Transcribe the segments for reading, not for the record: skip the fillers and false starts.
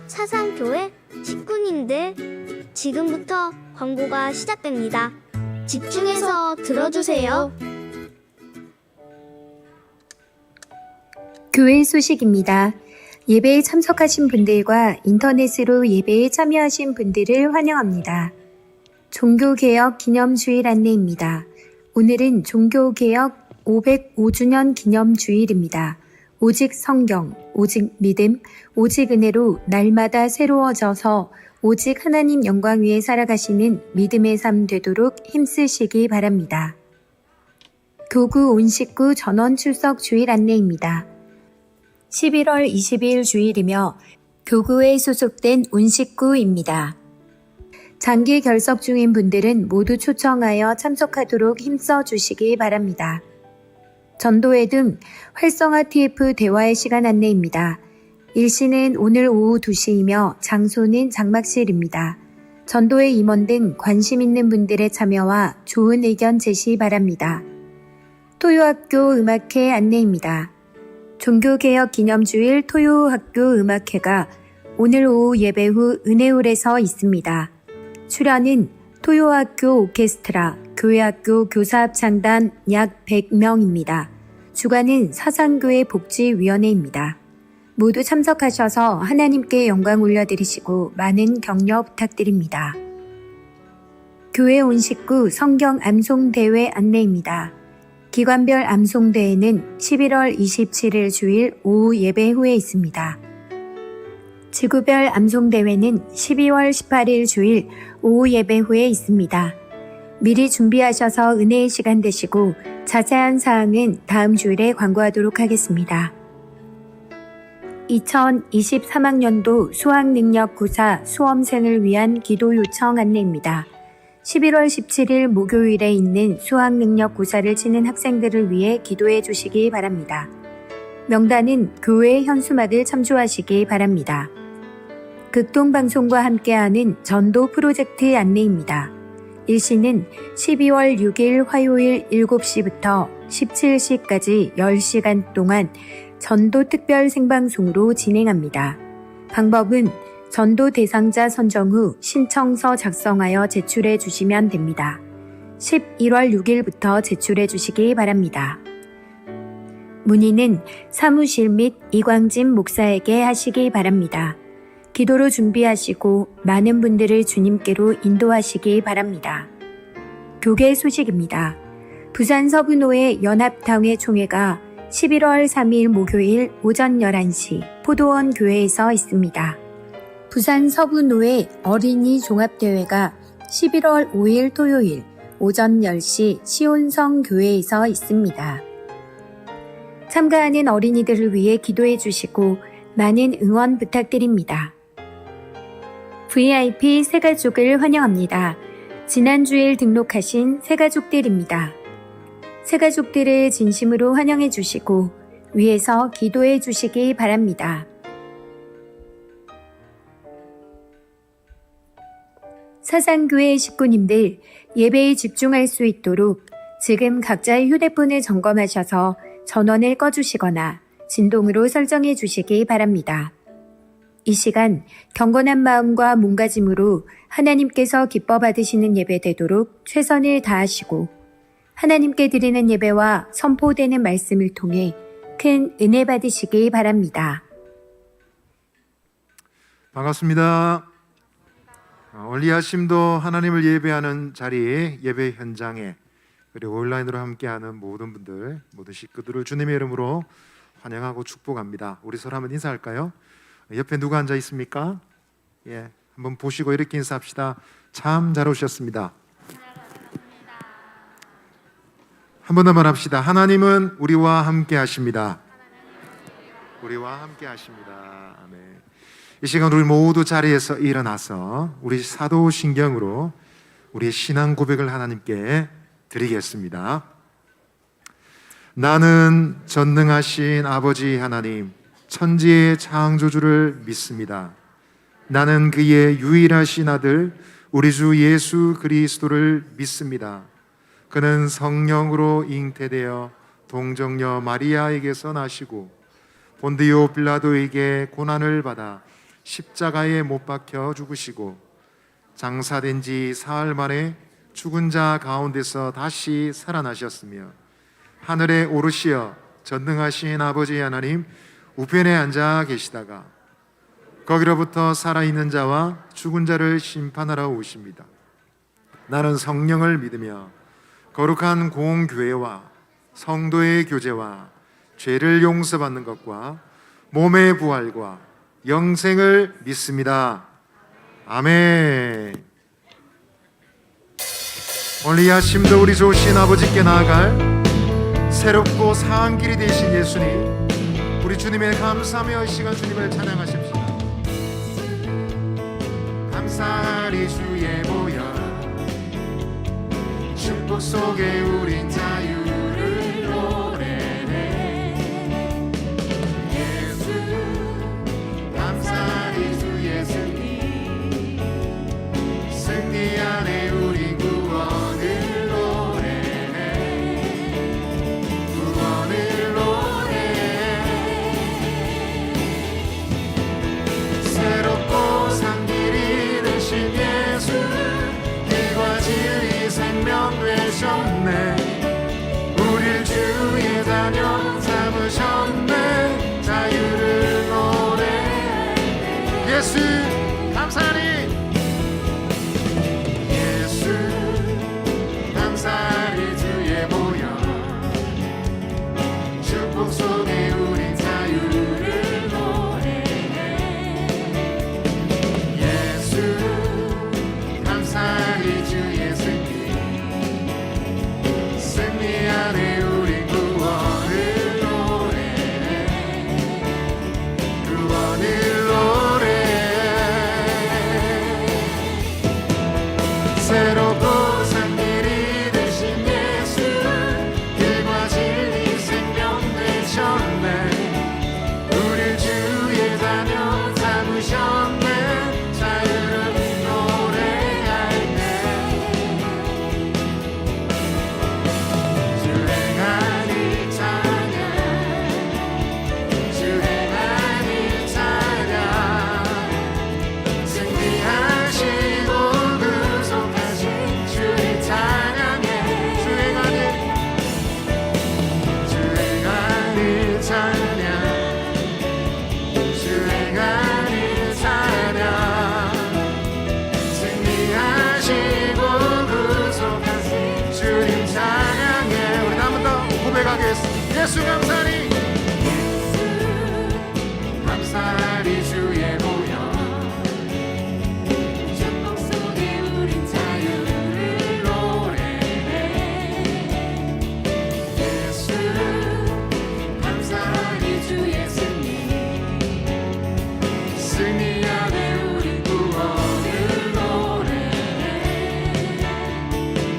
사상교회 식구님들, 지금부터 광고가 시작됩니다. 집중해서 들어주세요. 교회 소식입니다. 예배에 참석하신 분들과 인터넷으로 예배에 참여하신 분들을 환영합니다. 종교개혁 기념주일 안내입니다. 오늘은 종교개혁 505주년 기념주일입니다. 오직 성경, 오직 믿음, 오직 은혜로 날마다 새로워져서 오직 하나님 영광 위에 살아가시는 믿음의 삶 되도록 힘쓰시기 바랍니다. 교구 온 식구 전원 출석 주일 안내입니다. 11월 20일 주일이며 교구에 소속된 온 식구입니다. 장기 결석 중인 분들은 모두 초청하여 참석하도록 힘써 주시기 바랍니다. 전도회 등 활성화 TF 대화의 시간 안내입니다. 일시는 오늘 오후 2시이며 장소는 장막실입니다. 전도회 임원 등 관심 있는 분들의 참여와 좋은 의견 제시 바랍니다. 토요학교 음악회 안내입니다. 종교개혁 기념주일 토요학교 음악회가 오늘 오후 예배 후 은혜홀에서 있습니다. 출연은 토요학교 오케스트라, 교회학교 교사합창단 약 100명입니다. 주관은 사상교회 복지위원회입니다. 모두 참석하셔서 하나님께 영광 올려드리시고 많은 격려 부탁드립니다. 교회 온 식구 성경 암송대회 안내입니다. 기관별 암송대회는 11월 27일 주일 오후 예배 후에 있습니다. 지구별 암송대회는 12월 18일 주일 오후 예배 후에 있습니다. 미리 준비하셔서 은혜의 시간 되시고 자세한 사항은 다음 주일에 광고하도록 하겠습니다. 2023학년도 수학능력고사 수험생을 위한 기도 요청 안내입니다. 11월 17일 목요일에 있는 수학능력고사를 치는 학생들을 위해 기도해 주시기 바랍니다. 명단은 교회 현수막을 참조하시기 바랍니다. 극동방송과 함께하는 전도 프로젝트 안내입니다. 일시는 12월 6일 화요일 7시부터 17시까지 10시간 동안 전도 특별 생방송으로 진행합니다. 방법은 전도 대상자 선정 후 신청서 작성하여 제출해 주시면 됩니다. 11월 6일부터 제출해 주시기 바랍니다. 문의는 사무실 및 이광진 목사에게 하시기 바랍니다. 기도로 준비하시고 많은 분들을 주님께로 인도하시기 바랍니다. 교계 소식입니다. 부산 서부노회 연합당회 총회가 11월 3일 목요일 오전 11시 포도원 교회에서 있습니다. 부산 서부노회 어린이 종합대회가 11월 5일 토요일 오전 10시 시온성 교회에서 있습니다. 참가하는 어린이들을 위해 기도해 주시고 많은 응원 부탁드립니다. VIP 새가족을 환영합니다. 지난주일 등록하신 새가족들입니다. 새가족들을 진심으로 환영해 주시고 위에서 기도해 주시기 바랍니다. 사상교회 식구님들, 예배에 집중할 수 있도록 지금 각자의 휴대폰을 점검하셔서 전원을 꺼주시거나 진동으로 설정해 주시기 바랍니다. 이 시간 경건한 마음과 몸가짐으로 하나님께서 기뻐 받으시는 예배 되도록 최선을 다하시고 하나님께 드리는 예배와 선포되는 말씀을 통해 큰 은혜 받으시기 바랍니다. 반갑습니다. 올리아심도 하나님을 예배하는 자리, 예배 현장에 그리고 온라인으로 함께하는 모든 분들, 모든 식구들을 주님의 이름으로 환영하고 축복합니다. 우리 서로 한번 인사할까요? 옆에 누가 앉아 있습니까? 예, 한번 보시고 이렇게 인사합시다. 참 잘 오셨습니다. 한 번 더 말합시다. 하나님은 우리와 함께 하십니다. 우리와 함께 하십니다. 아멘. 이 시간 우리 모두 자리에서 일어나서 우리 사도신경으로 우리의 신앙 고백을 하나님께 드리겠습니다. 나는 전능하신 아버지 하나님, 천지의 창조주를 믿습니다. 나는 그의 유일하신 아들 우리 주 예수 그리스도를 믿습니다. 그는 성령으로 잉태되어 동정녀 마리아에게서 나시고 본디오 빌라도에게 고난을 받아 십자가에 못 박혀 죽으시고 장사된 지 사흘 만에 죽은 자 가운데서 다시 살아나셨으며 하늘에 오르시어 전능하신 아버지 하나님 우편에 앉아 계시다가 거기로부터 살아있는 자와 죽은 자를 심판하러 오십니다. 나는 성령을 믿으며 거룩한 공교회와 성도의 교제와 죄를 용서받는 것과 몸의 부활과 영생을 믿습니다. 아멘. 오늘 이 아침도 우리 좋으신 아버지께 나아갈 새롭고 사한 길이 되신 예수님, 우리 주님의 감사하며 이 시간 주님을 찬양하십시다. 감사하리 주의 보혈, 축복 속에 우린 자유를 노래해. 예수 감사하리 주의 승리, 승리 안에 우리 구원을 노래해. 구원을 노래해. 새롭고 산 길이 되신 예수, 길과 진리 생명 되셨네. 우릴 주의 자녀 삼으셨네. 자유를 노래해. 예수 감사하리. 예수 감사하리 주의 보혈, 축복 속에 우린 자유를 노래해. 예수 감사하리 주의 승리, 승리 안에 우린 구원을 노래해. 구원을 노래해. 새롭고 산 길이 되신 예수, 길과 진리 생명 되셨네. 우릴 주의 자녀 삼으셨네. 자유를 노래할 때 주행하니 찬양, 주행하니 찬양. 승리하시고 구속하신 주님 찬양해. 주행하니 찬양, 주행하니 찬양. 승리하시고 구속하신 주님 찬양해. 우리 한 번 더 고백하겠습니다. 예수 감사하리. 예수 감사하리 주의 보혈, 축복 속에 우린 자유를 노래해. 예수 감사하리 주의 승리, 승리 안에 우리 구원을 노래해.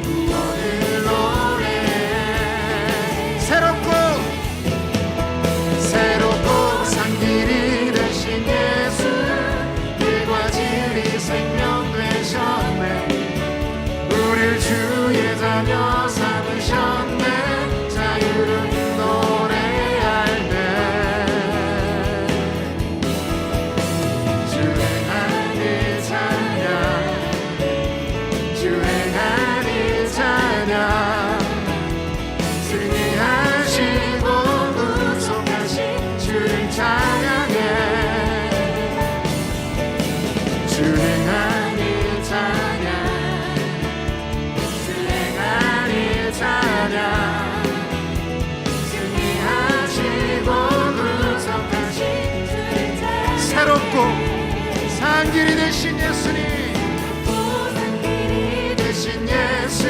구원을 노래해. 새롭고 산 길이 되신 예수, 길과 진리 생명 되셨네. 우릴 주의 자녀 삼으셨네. 자유를 노래할 때 주행하니 찬양, 주행하니 찬양. 승리하시고 구속하신 주님 찬양해. 주행하니 찬양, 주행하니 찬양. 승리하시고 구속하신 주님 찬양. 새롭고 산 길이 되신 예수님, 되신 예수,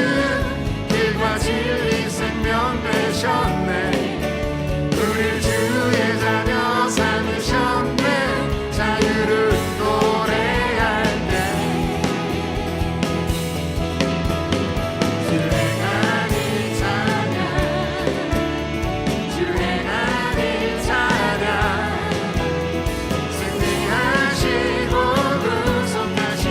길과 진리 생명 되셨네. 우릴 주의 자녀 삼으셨네. 자유를 노래할 때 주행하니 찬양, 주행하니 찬양. 승리하시고 구속하신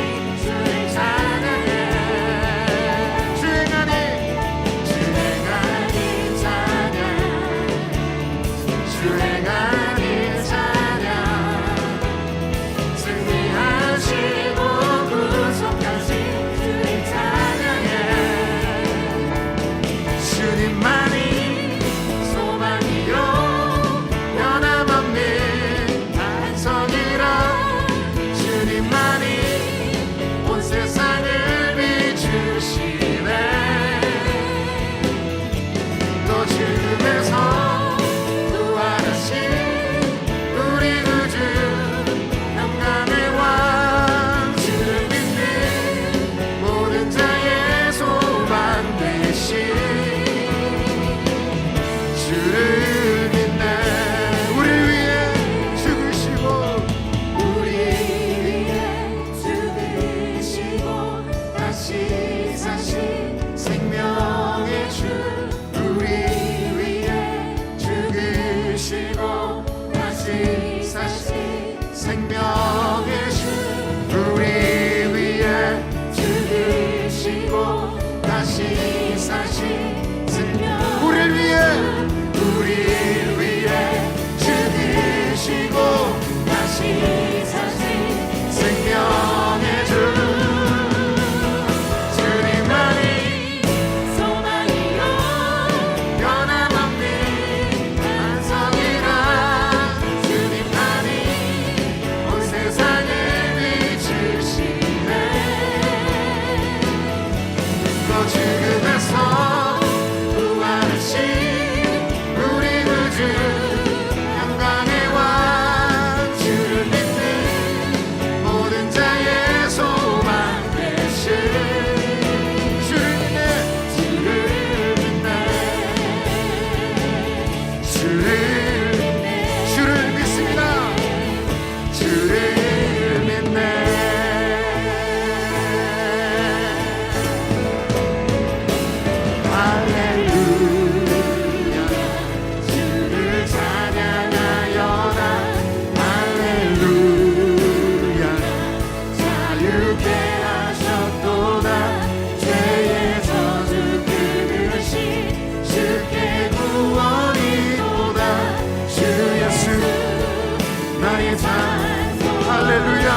나의 찬송 할렐루야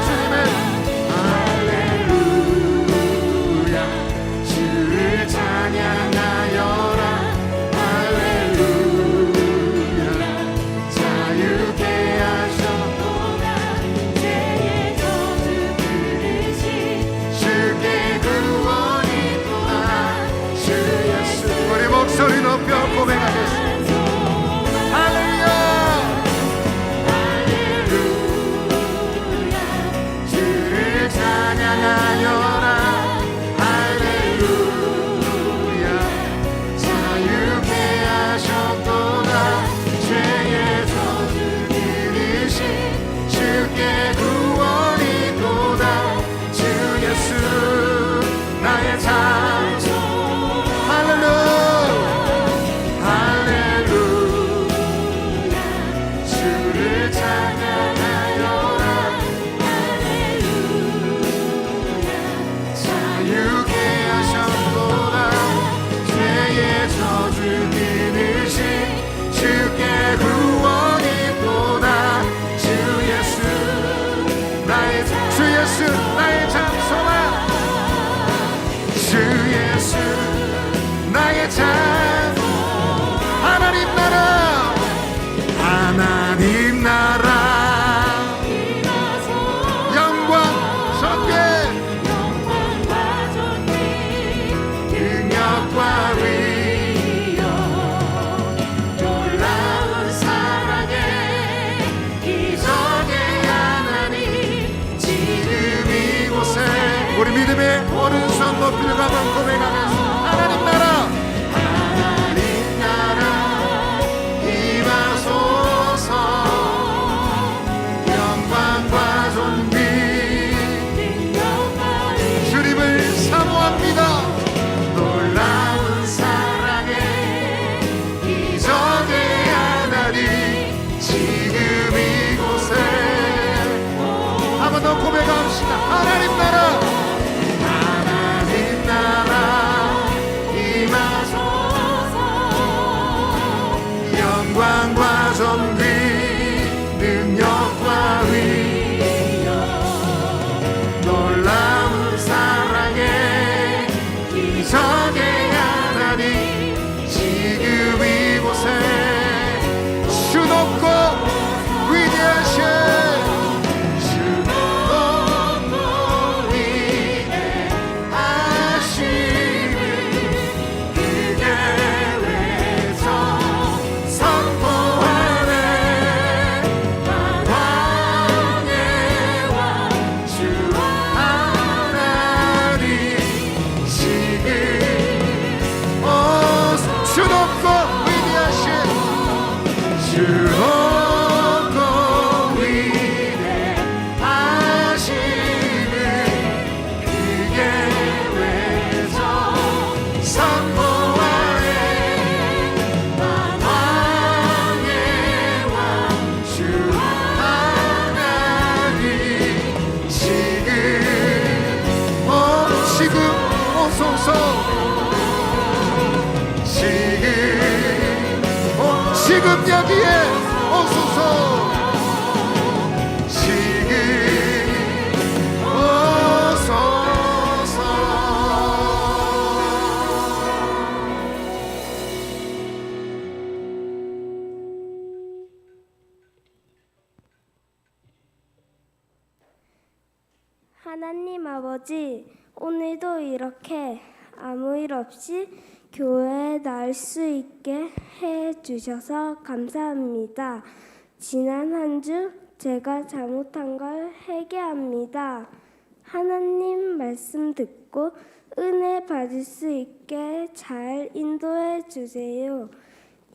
주님의 할렐루야 주를 찬양하여라 할렐루야 자유케 하셨도다 죄의 저주 그르신 주께 구원이 있도다 주 예수 우리 목소리 높여 고백하겠습니다. 찬양하여라 할렐루야 자유케 하셨도다 죄의 저주 그르신 주께 구원이 있도다 주 예수 나의 찬송 할렐루야 할렐루야 주를 찬양하여라 자유케 하셨도다 죄의 저주 끊으신 주께 구원이 있도다 주 예수 나의 찬송아 주 예수 나의 찬송 하나님 나라 하나님 나라 영광 존귀 능력과 위엄 놀라운 사랑에 기적의 하나님 지금 이곳에 우리 믿음의 오른손 높이 들어가면 고백하면서 하나님 나라 임하소서 영광과 존귀 주님을 사모합니다. 놀라운 사랑에 기적의 하나님 지금 이곳에 한 번 더 고백합시다. 하나님 나라 하나님 나라 임하소서 영광과 존귀 능력과 위엄 놀라운 사랑에 기적의 하나님 지금 이곳에 주 높고 위대하신 주 높고 위대하심을 그게 외쳐 선포하네 왕의 왕 주 하나님 지금 주 높고 위대하신 주 높고 위대하심을 크게 외쳐 선포하네 왕의 왕 주 하나님 지금 오소서 지금 여기에 오소서 지금 오소서 하나님 아버지, 오늘도 이렇게 아무 일 없이 교회에 나올 수 있게 해주셔서 감사합니다. 지난 한 주 제가 잘못한 걸 회개합니다. 하나님 말씀 듣고 은혜 받을 수 있게 잘 인도해 주세요.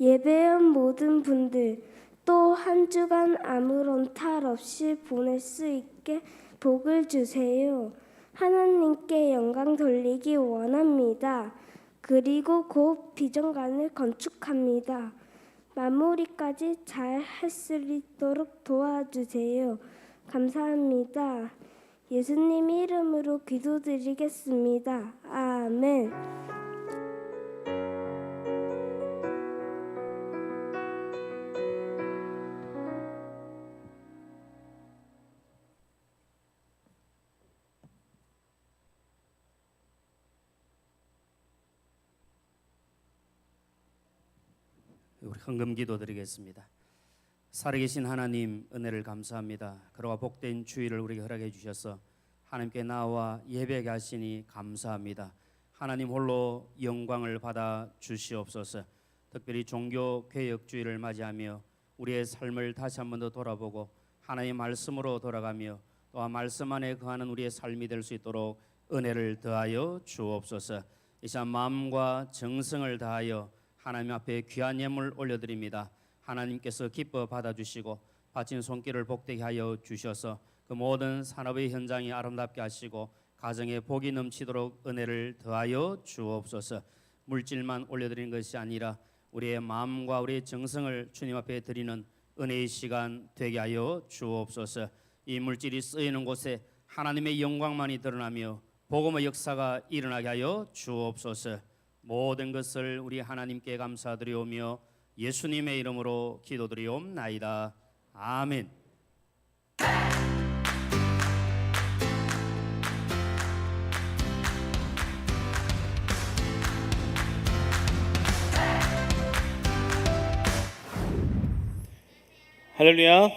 예배원 모든 분들 또 한 주간 아무런 탈 없이 보낼 수 있게 복을 주세요. 하나님께 영광 돌리기 원합니다. 그리고 곧 비전관을 건축합니다. 마무리까지 잘 할 수 있도록 도와주세요. 감사합니다. 예수님 이름으로 기도드리겠습니다. 아멘. 우리 헌금기도 드리겠습니다. 살아계신 하나님 은혜를 감사합니다. 그러와 복된 주일을 우리에게 허락해 주셔서 하나님께 나와 예배하게 하시니 감사합니다. 하나님 홀로 영광을 받아 주시옵소서. 특별히 종교 개혁주의를 맞이하며 우리의 삶을 다시 한 번 더 돌아보고 하나님의 말씀으로 돌아가며 또한 말씀 안에 거하는 우리의 삶이 될 수 있도록 은혜를 더하여 주옵소서. 이 시간 마음과 정성을 다하여 하나님 앞에 귀한 예물 올려드립니다. 하나님께서 기뻐 받아주시고 바친 손길을 복되게 하여 주셔서 그 모든 산업의 현장이 아름답게 하시고 가정에 복이 넘치도록 은혜를 더하여 주옵소서. 물질만 올려드리는 것이 아니라 우리의 마음과 우리의 정성을 주님 앞에 드리는 은혜의 시간 되게 하여 주옵소서. 이 물질이 쓰이는 곳에 하나님의 영광만이 드러나며 복음의 역사가 일어나게 하여 주옵소서. 모든 것을 우리 하나님께 감사드리오며 예수님의 이름으로 기도드리옵나이다. 아멘. 할렐루야.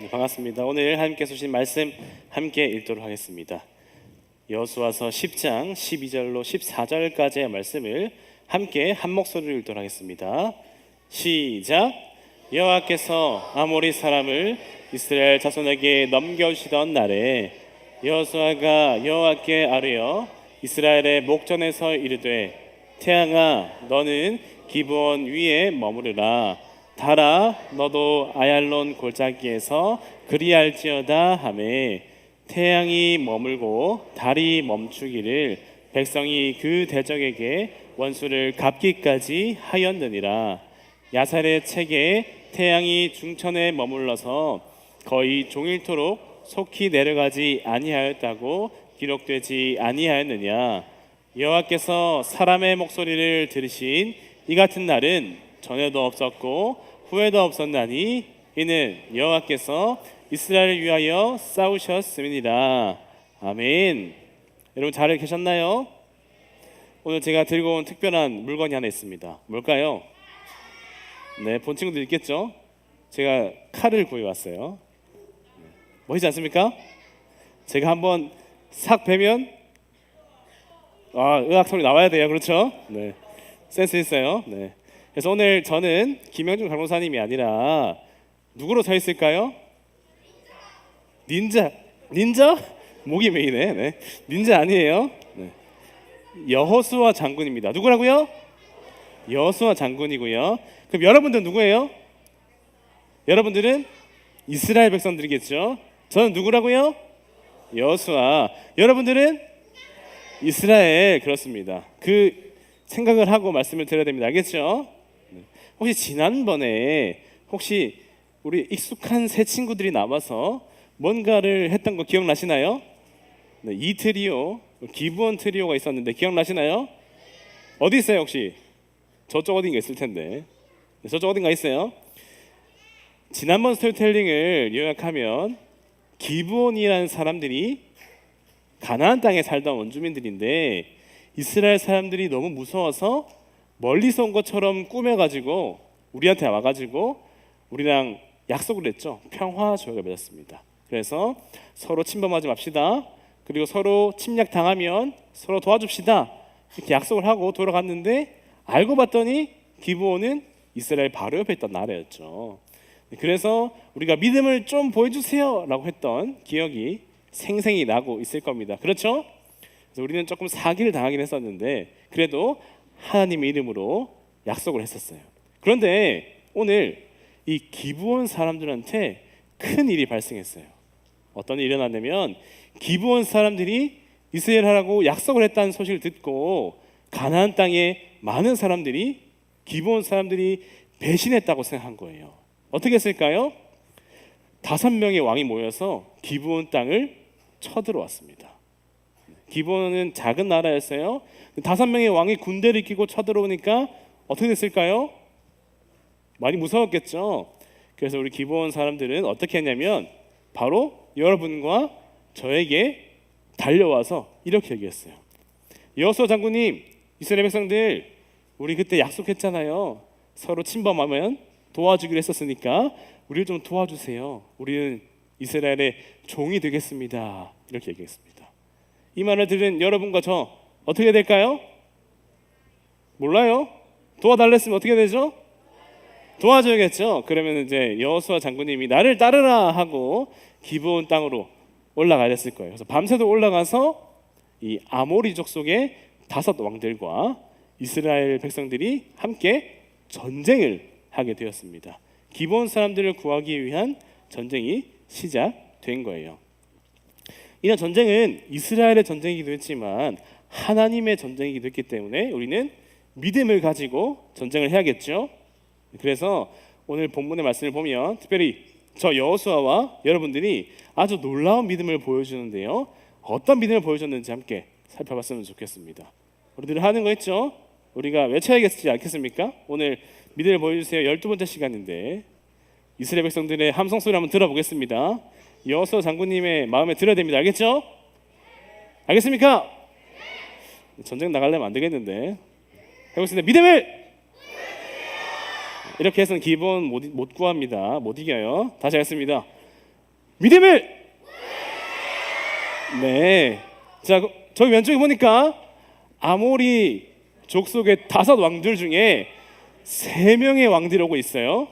네, 반갑습니다. 오늘 하나님께서 주신 말씀 함께 읽도록 하겠습니다. 여호수아서 10장 12절로 14절까지의 말씀을 함께 한 목소리로 읽도록 하겠습니다. 시작. 여호와께서 아모리 사람을 이스라엘 자손에게 넘겨주시던 날에 여호수아가 여호와께 아뢰어 이스라엘의 목전에서 이르되 태양아 너는 기브온 위에 머무르라. 달아 너도 아얄론 골짜기에서 그리할지어다 하매 태양이 머물고 달이 멈추기를 백성이 그 대적에게 원수를 갚기까지 하였느니라. 야살의 책에 태양이 중천에 머물러서 거의 종일토록 속히 내려가지 아니하였다고 기록되지 아니하였느냐. 여호와께서 사람의 목소리를 들으신 이 같은 날은 전에도 없었고 후에도 없었나니 이는 여호와께서 이스라엘을 위하여 싸우셨음이니라. 아멘. 여러분 잘 계셨나요? 오늘 제가 들고 온 특별한 물건이 하나 있습니다. 뭘까요? 네, 본 친구들 있겠죠? 제가 칼을 구해왔어요. 멋있지 않습니까? 제가 한번 싹 베면 의악 소리 나와야 돼요. 그렇죠? 네, 센스 있어요. 네. 그래서 오늘 저는 김영준 간호사님이 아니라 누구로 서 있을까요? 닌자? 목이 메이네. 네. 닌자 아니에요. 네. 여호수아 장군입니다. 누구라고요? 여호수아 장군이고요. 그럼 여러분들은 누구예요? 여러분들은 이스라엘 백성들이겠죠. 저는 누구라고요? 여호수아. 여러분들은 이스라엘. 그렇습니다. 그 생각을 하고 말씀을 드려야 됩니다. 알겠죠? 혹시 지난번에 혹시 우리 익숙한 새 친구들이 나와서 뭔가를 했던 거 기억나시나요? 네, 이 트리오, 기브온 트리오가 있었는데 기억나시나요? 어디 있어요 혹시? 저쪽 어딘가 있을 텐데. 네, 저쪽 어딘가 있어요? 지난번 스토리텔링을 요약하면 기브온이라는 사람들이 가나안 땅에 살던 원주민들인데 이스라엘 사람들이 너무 무서워서 멀리서 온 것처럼 꾸며가지고 우리한테 와가지고 우리랑 약속을 했죠. 평화 조약을 맺었습니다. 그래서 서로 침범하지 맙시다. 그리고 서로 침략 당하면 서로 도와줍시다. 이렇게 약속을 하고 돌아갔는데 알고 봤더니 기브온은 이스라엘 바로 옆에 있던 나라였죠. 그래서 우리가 믿음을 좀 보여주세요 라고 했던 기억이 생생히 나고 있을 겁니다. 그렇죠? 그래서 우리는 조금 사기를 당하긴 했었는데 그래도 하나님의 이름으로 약속을 했었어요. 그런데 오늘 이 기브온 사람들한테 큰 일이 발생했어요. 어떤 일이 일어났냐면 기브온 사람들이 이스라엘하라고 약속을 했다는 소식을 듣고 가나안 땅에 많은 사람들이 기브온 사람들이 배신했다고 생각한 거예요. 어떻게 했을까요? 5명의 왕이 모여서 기브온 땅을 쳐들어왔습니다. 기브온은 작은 나라였어요. 5명의 왕이 군대를 끼고 쳐들어오니까 어떻게 됐을까요? 많이 무서웠겠죠. 그래서 우리 기브온 사람들은 어떻게 했냐면 바로 여러분과 저에게 달려와서 이렇게 얘기했어요. 여호수아 장군님, 이스라엘 백성들 우리 그때 약속했잖아요. 서로 침범하면 도와주기로 했었으니까 우리를 좀 도와주세요. 우리는 이스라엘의 종이 되겠습니다. 이렇게 얘기했습니다. 이 말을 들은 여러분과 저 어떻게 될까요? 몰라요? 도와달랬으면 어떻게 되죠? 도와줘야겠죠. 그러면 이제 여호수아 장군님이 나를 따르라 하고 기브온 땅으로 올라가야 됐을 거예요. 그래서 밤새도 올라가서 이 아모리족 속의 5 왕들과 이스라엘 백성들이 함께 전쟁을 하게 되었습니다. 기브온 사람들을 구하기 위한 전쟁이 시작된 거예요. 이런 전쟁은 이스라엘의 전쟁이기도 했지만 하나님의 전쟁이기도 했기 때문에 우리는 믿음을 가지고 전쟁을 해야겠죠. 그래서 오늘 본문의 말씀을 보면 특별히 저 여호수아와 여러분들이 아주 놀라운 믿음을 보여주는데요. 어떤 믿음을 보여줬는지 함께 살펴봤으면 좋겠습니다. 우리들 하는 거 있죠? 우리가 외쳐야겠지 않겠습니까? 오늘 믿음을 보여주세요. 12번째 시간인데 이스라엘 백성들의 함성 소리 한번 들어보겠습니다. 여호수아 장군님의 마음에 들어야 됩니다. 알겠죠? 알겠습니까? 전쟁 나가려면 안 되겠는데 해보겠습니다. 믿음을 이렇게 해서는 기본 못 구합니다. 못 이겨요. 다시 하겠습니다. 믿음을 네. 자, 저기 왼쪽에 보니까 아모리 족속의 5 왕들 중에 3명의 왕들이 오고 있어요.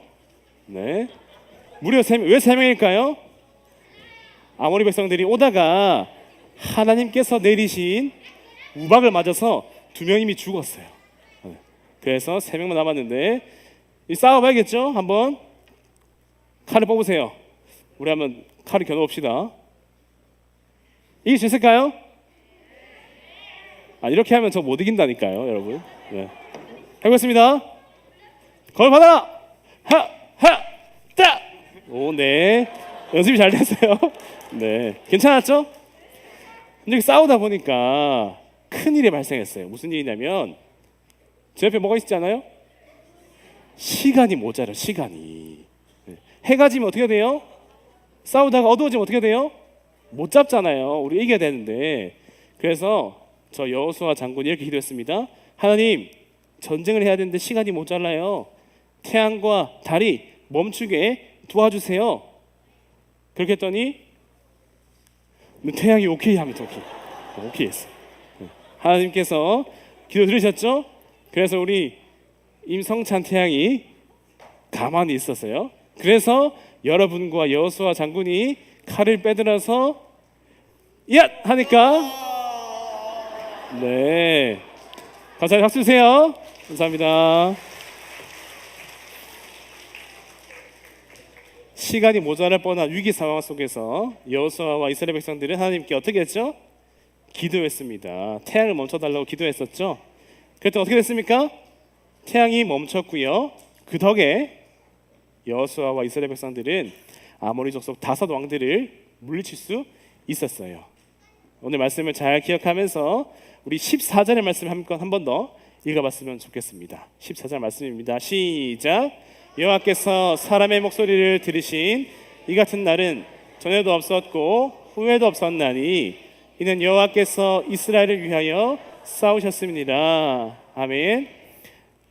네. 무려 3명. 왜 3명일까요? 아모리 백성들이 오다가 하나님께서 내리신 우박을 맞아서 2명 이미 죽었어요. 그래서 3명만 남았는데 싸워봐야겠죠? 한번 칼을 뽑으세요. 우리 한번 칼을 겨눠봅시다. 이길 수 있을까요? 이렇게 하면 저 못 이긴다니까요, 여러분. 네. 해보겠습니다. 거울 받아라. 따. 오, 네. 연습이 잘 됐어요. 네, 괜찮았죠? 근데 싸우다 보니까 큰 일이 발생했어요. 무슨 일이냐면 제 옆에 뭐가 있지 않아요? 시간이 모자라. 시간이. 해가 지면 어떻게 돼요? 싸우다가 어두워지면 어떻게 돼요? 못 잡잖아요. 우리 이겨야 되는데. 그래서 저 여호수아 장군이 이렇게 기도했습니다. 하나님, 전쟁을 해야 되는데 시간이 모자라요. 태양과 달이 멈추게 도와주세요. 그렇게 했더니 태양이 오케이 하면 오케이 했어. 하나님께서 기도 들으셨죠? 그래서 우리 임성찬 태양이 가만히 있었어요. 그래서 여러분과 여호수아 장군이 칼을 빼들어서 야! 하니까 네, 감사합니다. 박수 주세요. 감사합니다. 시간이 모자랄 뻔한 위기 상황 속에서 여호수아와 이스라엘 백성들은 하나님께 어떻게 했죠? 기도했습니다. 태양을 멈춰달라고 기도했었죠. 그랬더니 어떻게 됐습니까? 태양이 멈췄고요. 그 덕에 여호수아와 이스라엘 백성들은 아모리 족속 5 왕들을 물리칠 수 있었어요. 오늘 말씀을 잘 기억하면서 우리 14절의 말씀 한 번 더 읽어봤으면 좋겠습니다. 14절 말씀입니다. 시작. 여호와께서 사람의 목소리를 들으신 이 같은 날은 전에도 없었고 후에도 없었나니 이는 여호와께서 이스라엘을 위하여 싸우셨습니다. 아멘.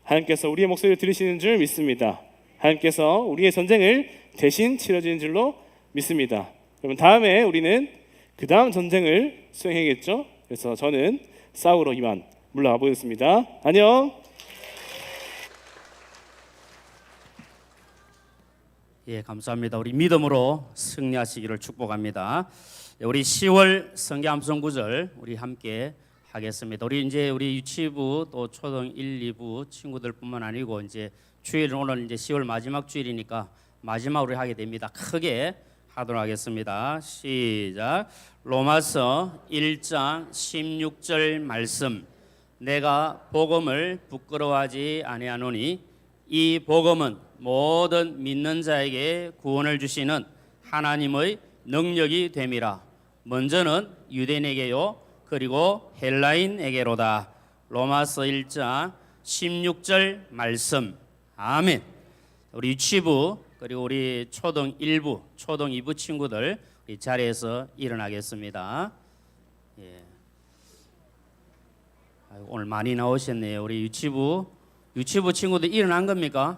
하나님께서 우리의 목소리를 들으시는 줄 믿습니다. 하나님께서 우리의 전쟁을 대신 치러지는 줄로 믿습니다. 그러면 다음에 우리는 그 다음 전쟁을 수행해야겠죠. 그래서 저는 싸우러 이만 물러가 보겠습니다. 안녕. 예, 감사합니다. 우리 믿음으로 승리하시기를 축복합니다. 우리 10월 성경 암송 구절 우리 함께 하겠습니다. 우리 유치부 또 초등 1, 2부 친구들뿐만 아니고 이제 주일은 오늘 이제 10월 마지막 주일이니까 마지막으로 하게 됩니다. 크게 하도록 하겠습니다. 시작. 로마서 1장 16절 말씀. 내가 복음을 부끄러워하지 아니하노니 이 복음은 모든 믿는 자에게 구원을 주시는 하나님의 능력이 됨이라. 먼저는 유대인에게요 그리고 헬라인에게로다. 로마서 1장 16절 말씀. 아멘. 우리 유치부 그리고 우리 초등 1부, 초등 2부 친구들 이 자리에서 일어나겠습니다. 예. 오늘 많이 나오셨네요. 우리 유치부 유치부 친구들 일어난 겁니까?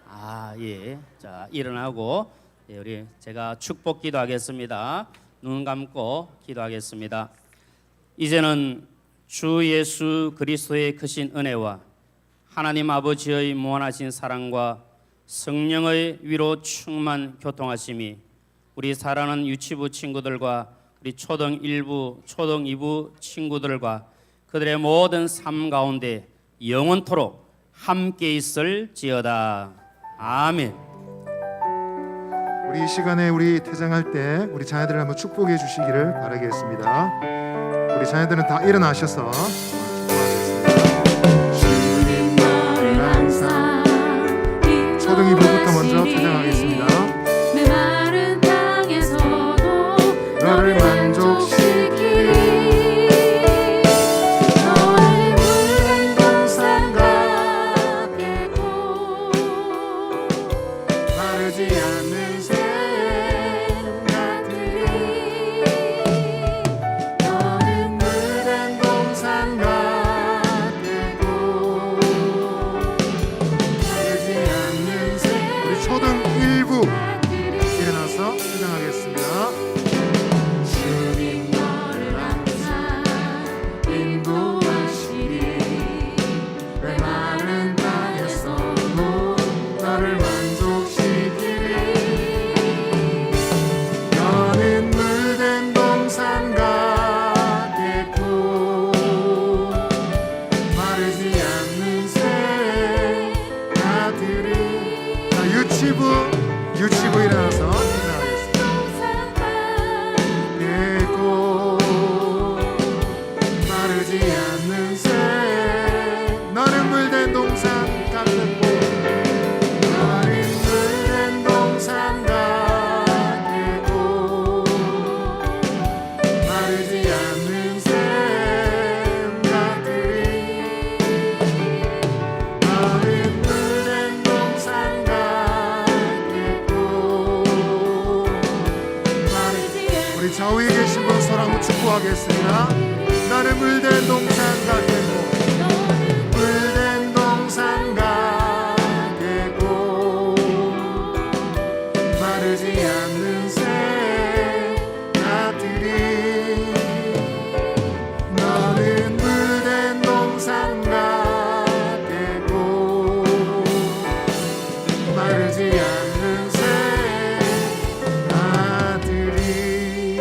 아, 예. 자, 일어나고 우리 제가 축복 기도하겠습니다. 눈 감고 기도하겠습니다. 이제는 주 예수 그리스도의 크신 은혜와 하나님 아버지의 무한하신 사랑과 성령의 위로 충만 교통하심이 우리 사랑하는 유치부 친구들과 우리 초등 1부, 초등 2부 친구들과 그들의 모든 삶 가운데 영원토록 함께 있을지어다. 아멘. 우리 이 시간에 우리 퇴장할 때 우리 자녀들을 한번 축복해 주시기를 바라겠습니다. 우리 자녀들은 다 일어나셔서 축복하겠습니다. 초등 2부부터 먼저 퇴장하겠습니다. 메마른 땅에서도 너를 만족시키리. 너의 붉은 동산과 깨고 마르지 않는 새가들이 너는 붉은 동산과 되고 마르지 않는 새. 우리 초등 1부 일어나서 퇴장하겠습니다. 주님 너를 항상 인도하시리 메마른 땅에서도 너를 만족시키리. 너는 물된 동산과 되고 마르지 않는 새가들이. 자, 유치부 일어나서 퇴장하겠습니다. 되고 마르지 않는 새. 너는 물된 동산 같고 너는 물된 동산 같고 마르지 않는 샘가들이. 너는 물된 동산 같고 우리 좌우에 계신 분 손 한번 축복하겠습니다. 나는 물된 동산 같고 물된 동산 같고 마르지 않는 새가들이. 너는 물된 동산 같고 마르지 않는 새가들이.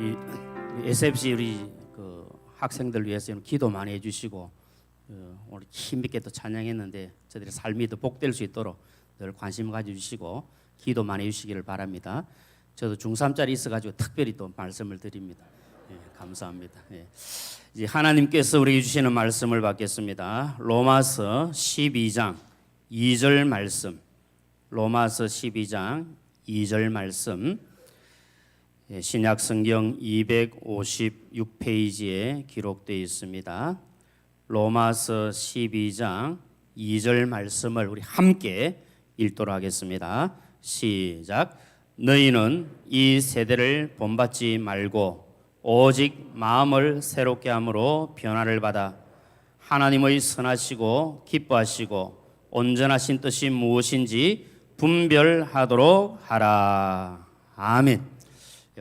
우리 SFC 우리 그 학생들 위해서는 기도 많이 해주시고 오늘 힘있게 또 찬양했는데 저들의 삶이 더 복될 수 있도록 늘 관심 가져주시고 기도 많이 해주시기를 바랍니다. 저도 중3짜리 있어가지고 특별히 또 말씀을 드립니다. 예, 감사합니다. 예. 이제 하나님께서 우리에게 주시는 말씀을 받겠습니다. 로마서 12장 2절 말씀. 로마서 12장 2절 말씀. 예, 신약 성경 256페이지에 기록되어 있습니다. 로마서 12장 2절 말씀을 우리 함께 읽도록 하겠습니다. 시작. 너희는 이 세대를 본받지 말고 오직 마음을 새롭게 함으로 변화를 받아 하나님의 선하시고 기뻐하시고 온전하신 뜻이 무엇인지 분별하도록 하라. 아멘.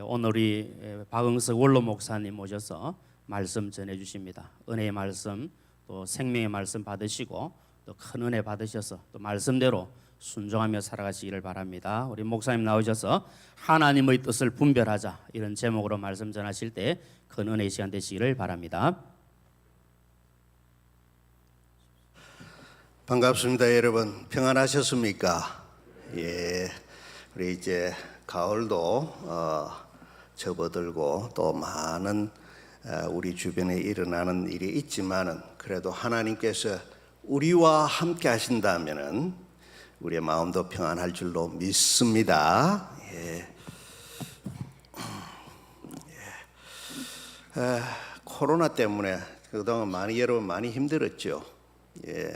오늘 우리 박응석 원로 목사님 모셔서 말씀 전해 주십니다. 은혜의 말씀 또 생명의 말씀 받으시고 또 큰 은혜 받으셔서 또 말씀대로 순종하며 살아가시기를 바랍니다. 우리 목사님 나오셔서 하나님의 뜻을 분별하자 이런 제목으로 말씀 전하실 때 큰 은혜의 시간 되시기를 바랍니다. 반갑습니다, 여러분. 평안하셨습니까? 예, 우리 이제 가을도 접어들고 또 많은 우리 주변에 일어나는 일이 있지만은 그래도 하나님께서 우리와 함께 하신다면은 우리의 마음도 평안할 줄로 믿습니다. 예. 코로나 때문에 그동안 여러분 많이 힘들었죠. 예.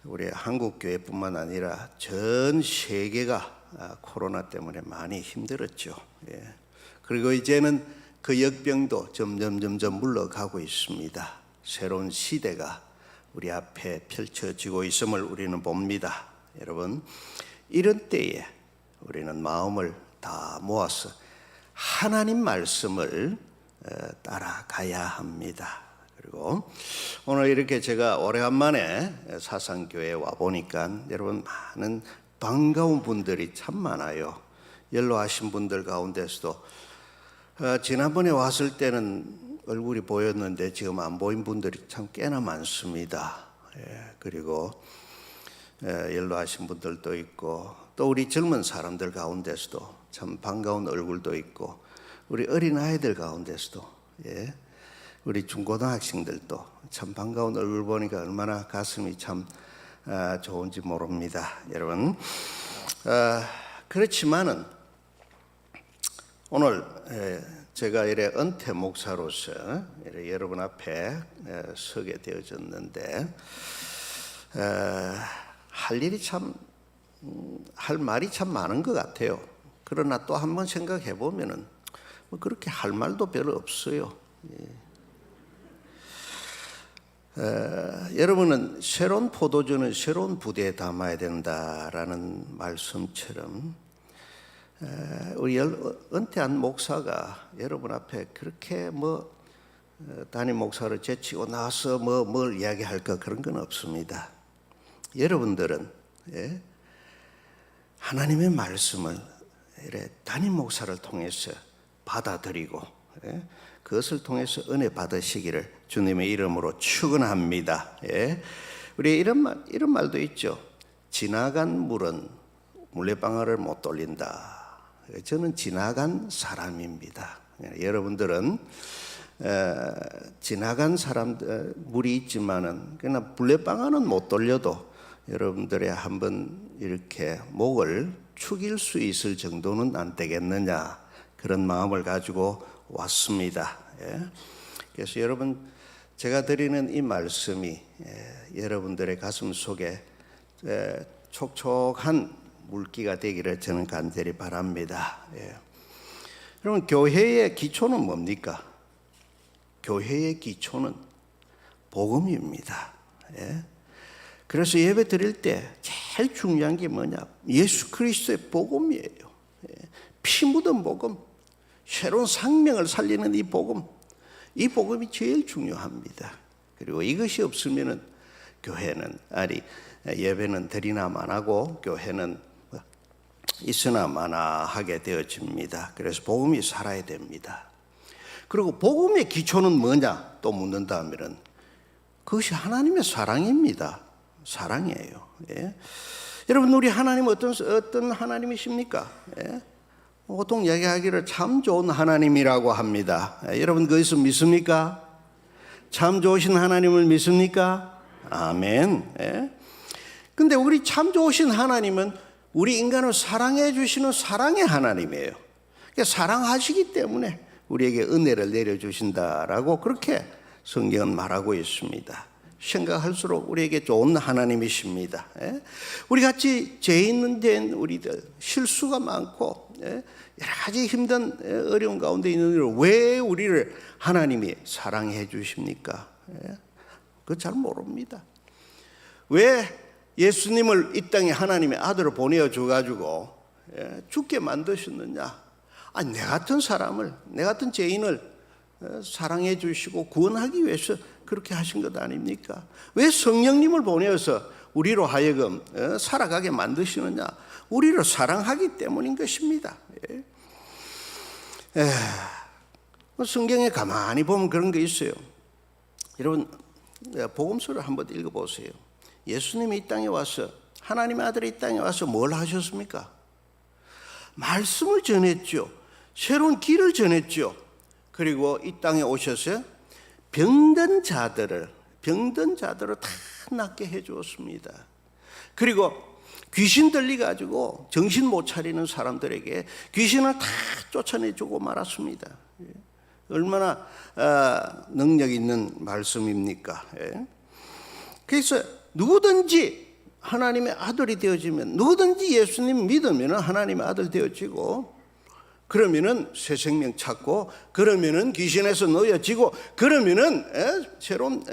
우리 한국 교회뿐만 아니라 전 세계가 코로나 때문에 많이 힘들었죠. 예. 그리고 이제는 그 역병도 점점 물러가고 있습니다. 새로운 시대가 우리 앞에 펼쳐지고 있음을 우리는 봅니다. 여러분, 이런 때에 우리는 마음을 다 모아서 하나님 말씀을 따라가야 합니다. 그리고 오늘 이렇게 제가 오래간만에 사상교회에 와 보니까 여러분 많은 반가운 분들이 참 많아요. 연로하신 분들 가운데서도 지난번에 왔을 때는 얼굴이 보였는데 지금 안 보인 분들이 참 꽤나 많습니다. 그리고 연로하신 분들도 있고 또 우리 젊은 사람들 가운데서도 참 반가운 얼굴도 있고 우리 어린아이들 가운데서도 우리 중고등학생들도 참 반가운 얼굴 보니까 얼마나 가슴이 참 좋은지 모릅니다. 여러분, 그렇지만은 오늘 제가 이래 은퇴 목사로서 이래 여러분 앞에 서게 되어졌는데 할 일이 참 할 말이 참 많은 것 같아요. 그러나 또 한번 생각해 보면은 뭐 그렇게 할 말도 별로 없어요. 여러분은 새로운 포도주는 새로운 부대에 담아야 된다라는 말씀처럼 우리 은퇴한 목사가 여러분 앞에 그렇게 담임 목사를 제치고 나서 뭘 이야기할까 그런 건 없습니다. 여러분들은 하나님의 말씀을 담임 목사를 통해서 받아들이고 그것을 통해서 은혜 받으시기를 주님의 이름으로 축원합니다. 우리 이런 말도 있죠. 지나간 물은 물레방아를 못 돌린다. 저는 지나간 사람입니다. 여러분들은 지나간 물이 있지만은 그러나 물레방아는 못 돌려도 여러분들의 한번 이렇게 목을 축일 수 있을 정도는 안 되겠느냐 그런 마음을 가지고 왔습니다. 그래서 여러분 제가 드리는 이 말씀이 여러분들의 가슴 속에 촉촉한 물기가 되기를 저는 간절히 바랍니다. 여러분 교회의 기초는 뭡니까? 교회의 기초는 복음입니다. 그래서 예배 드릴 때 제일 중요한 게 뭐냐? 예수 그리스도의 복음이에요. 피 묻은 복음, 새로운 생명을 살리는 이 복음이 제일 중요합니다. 그리고 이것이 없으면은 교회는 예배는 드리나 마나고 교회는 있으나 마나 하게 되어집니다. 그래서 복음이 살아야 됩니다. 그리고 복음의 기초는 뭐냐 또 묻는다면은 그것이 하나님의 사랑입니다. 사랑이에요. 예. 여러분 우리 하나님 어떤 하나님이십니까? 예. 보통 얘기하기를 참 좋은 하나님이라고 합니다. 예. 여러분 그것을 믿습니까? 참 좋으신 하나님을 믿습니까? 아멘. 예. 근데 우리 참 좋으신 하나님은 우리 인간을 사랑해 주시는 사랑의 하나님이에요. 그러니까 사랑하시기 때문에 우리에게 은혜를 내려주신다라고 그렇게 성경은 말하고 있습니다. 생각할수록 우리에게 좋은 하나님이십니다. 예? 우리 같이 죄 있는 된 우리들 실수가 많고 여러 가지 힘든 어려운 가운데 있는 우리를 왜 우리를 하나님이 사랑해 주십니까? 그거 잘 모릅니다. 왜 예수님을 이 땅에 하나님의 아들을 보내주가지고 죽게 만드셨느냐? 아니, 내 같은 사람을, 내 같은 죄인을 사랑해 주시고 구원하기 위해서 그렇게 하신 것 아닙니까? 왜 성령님을 보내어서 우리로 하여금 살아가게 만드시느냐? 우리를 사랑하기 때문인 것입니다. 성경에 가만히 보면 그런 게 있어요. 여러분 복음서를 한번 읽어보세요. 예수님이 이 땅에 와서, 하나님의 아들이 이 땅에 와서 뭘 하셨습니까? 말씀을 전했죠. 새로운 길을 전했죠. 그리고 이 땅에 오셔서 병든 자들을 다 낫게 해 주었습니다. 그리고 귀신 들려가지고 정신 못 차리는 사람들에게 귀신을 다 쫓아내주고 말았습니다. 얼마나 능력 있는 말씀입니까? 그래서 누구든지 하나님의 아들이 되어지면, 누구든지 예수님 믿으면 하나님의 아들 되어지고, 그러면은 새 생명 찾고, 그러면은 귀신에서 놓여지고, 그러면은 새로운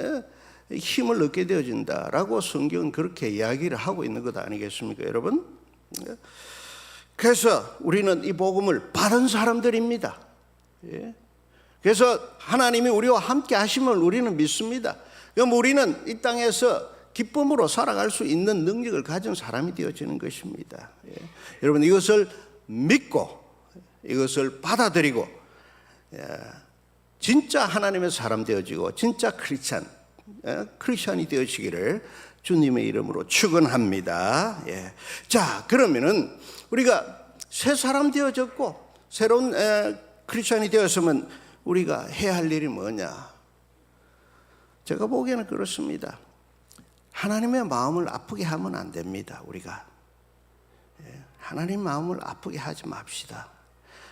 힘을 얻게 되어진다라고 성경은 그렇게 이야기를 하고 있는 것 아니겠습니까, 여러분? 그래서 우리는 이 복음을 받은 사람들입니다. 그래서 하나님이 우리와 함께 하심을 우리는 믿습니다. 그럼 우리는 이 땅에서 기쁨으로 살아갈 수 있는 능력을 가진 사람이 되어지는 것입니다. 여러분 이것을 믿고 이것을 받아들이고 진짜 하나님의 사람 되어지고 진짜 크리스찬이 되어지기를 주님의 이름으로 축원합니다. 자, 그러면은 우리가 새 사람 되어졌고 새로운 크리스찬이 되었으면 우리가 해야 할 일이 뭐냐? 제가 보기에는 그렇습니다. 하나님의 마음을 아프게 하면 안 됩니다. 우리가 하나님 마음을 아프게 하지 맙시다.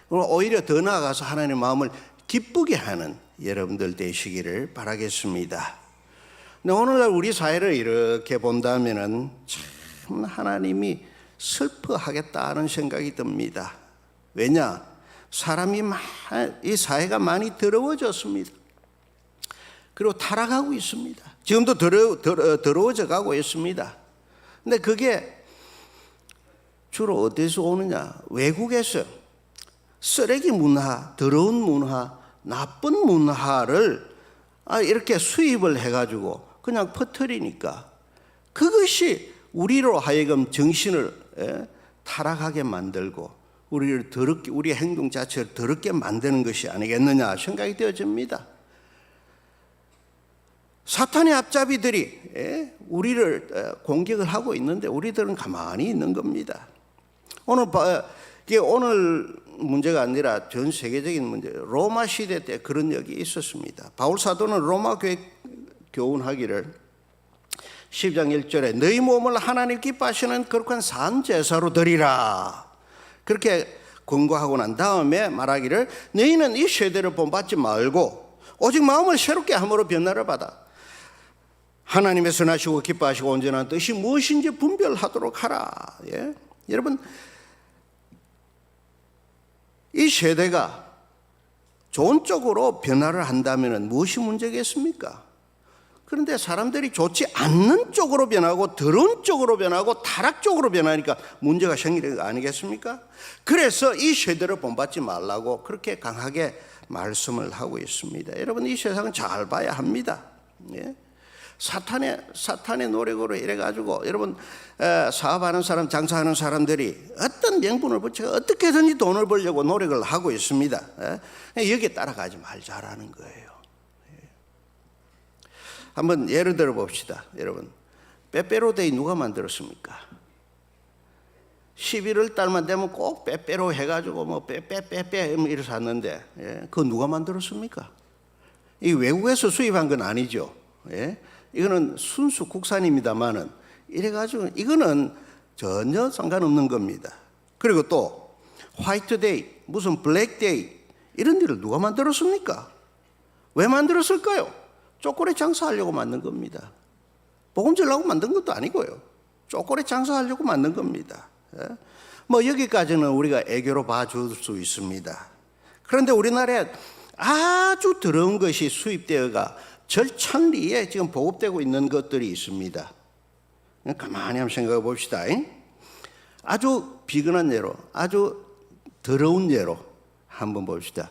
오히려 더 나아가서 하나님의 마음을 기쁘게 하는 여러분들 되시기를 바라겠습니다. 근데 오늘날 우리 사회를 이렇게 본다면은 참 하나님이 슬퍼하겠다는 생각이 듭니다. 왜냐? 이 사회가 많이 더러워졌습니다. 그리고 타락하고 있습니다. 지금도 더러워져 가고 있습니다. 근데 그게 주로 어디서 오느냐? 외국에서 쓰레기 문화, 더러운 문화, 나쁜 문화를 이렇게 수입을 해가지고 그냥 퍼뜨리니까 그것이 우리로 하여금 정신을 타락하게 만들고 우리를 더럽게, 우리의 행동 자체를 더럽게 만드는 것이 아니겠느냐 생각이 되어집니다. 사탄의 앞잡이들이 우리를 공격을 하고 있는데 우리들은 가만히 있는 겁니다. 오늘 문제가 아니라 전 세계적인 문제, 로마 시대 때 그런 적이 있었습니다. 바울 사도는 로마 교회 교훈하기를 10장 1절에 너희 몸을 하나님 기뻐하시는 거룩한 산 제사로 드리라 그렇게 권고하고 난 다음에 말하기를 너희는 이 세대를 본받지 말고 오직 마음을 새롭게 함으로 변화를 받아 하나님의 선하시고 기뻐하시고 온전한 뜻이 무엇인지 분별하도록 하라. 여러분 이 세대가 좋은 쪽으로 변화를 한다면 무엇이 문제겠습니까? 그런데 사람들이 좋지 않는 쪽으로 변하고 더러운 쪽으로 변하고 타락 쪽으로 변하니까 문제가 생기는 거 아니겠습니까? 그래서 이 세대를 본받지 말라고 그렇게 강하게 말씀을 하고 있습니다. 여러분 이 세상은 잘 봐야 합니다. 사탄의 노력으로 이래가지고 여러분 사업하는 사람, 장사하는 사람들이 어떤 명분을 붙여 어떻게든지 돈을 벌려고 노력을 하고 있습니다. 여기에 따라가지 말자라는 거예요. 한번 예를 들어 봅시다. 여러분, 빼빼로데이 누가 만들었습니까? 11월 달만 되면 꼭 빼빼로 해가지고 뭐 빼빼빼빼 이래서 하는데 그거 누가 만들었습니까? 이 외국에서 수입한 건 아니죠. 이거는 순수 국산입니다만은 이래가지고 이거는 전혀 상관없는 겁니다. 그리고 또 화이트데이, 무슨 블랙데이 이런 데를 누가 만들었습니까? 왜 만들었을까요? 초콜릿 장사하려고 만든 겁니다. 복음 전하려고 만든 것도 아니고요. 초콜릿 장사하려고 만든 겁니다. 뭐 여기까지는 우리가 애교로 봐줄 수 있습니다. 그런데 우리나라에 아주 더러운 것이 수입되어가 절찬리에 지금 보급되고 있는 것들이 있습니다. 가만히 한번 생각해 봅시다. 아주 비근한 예로, 아주 더러운 예로 한번 봅시다.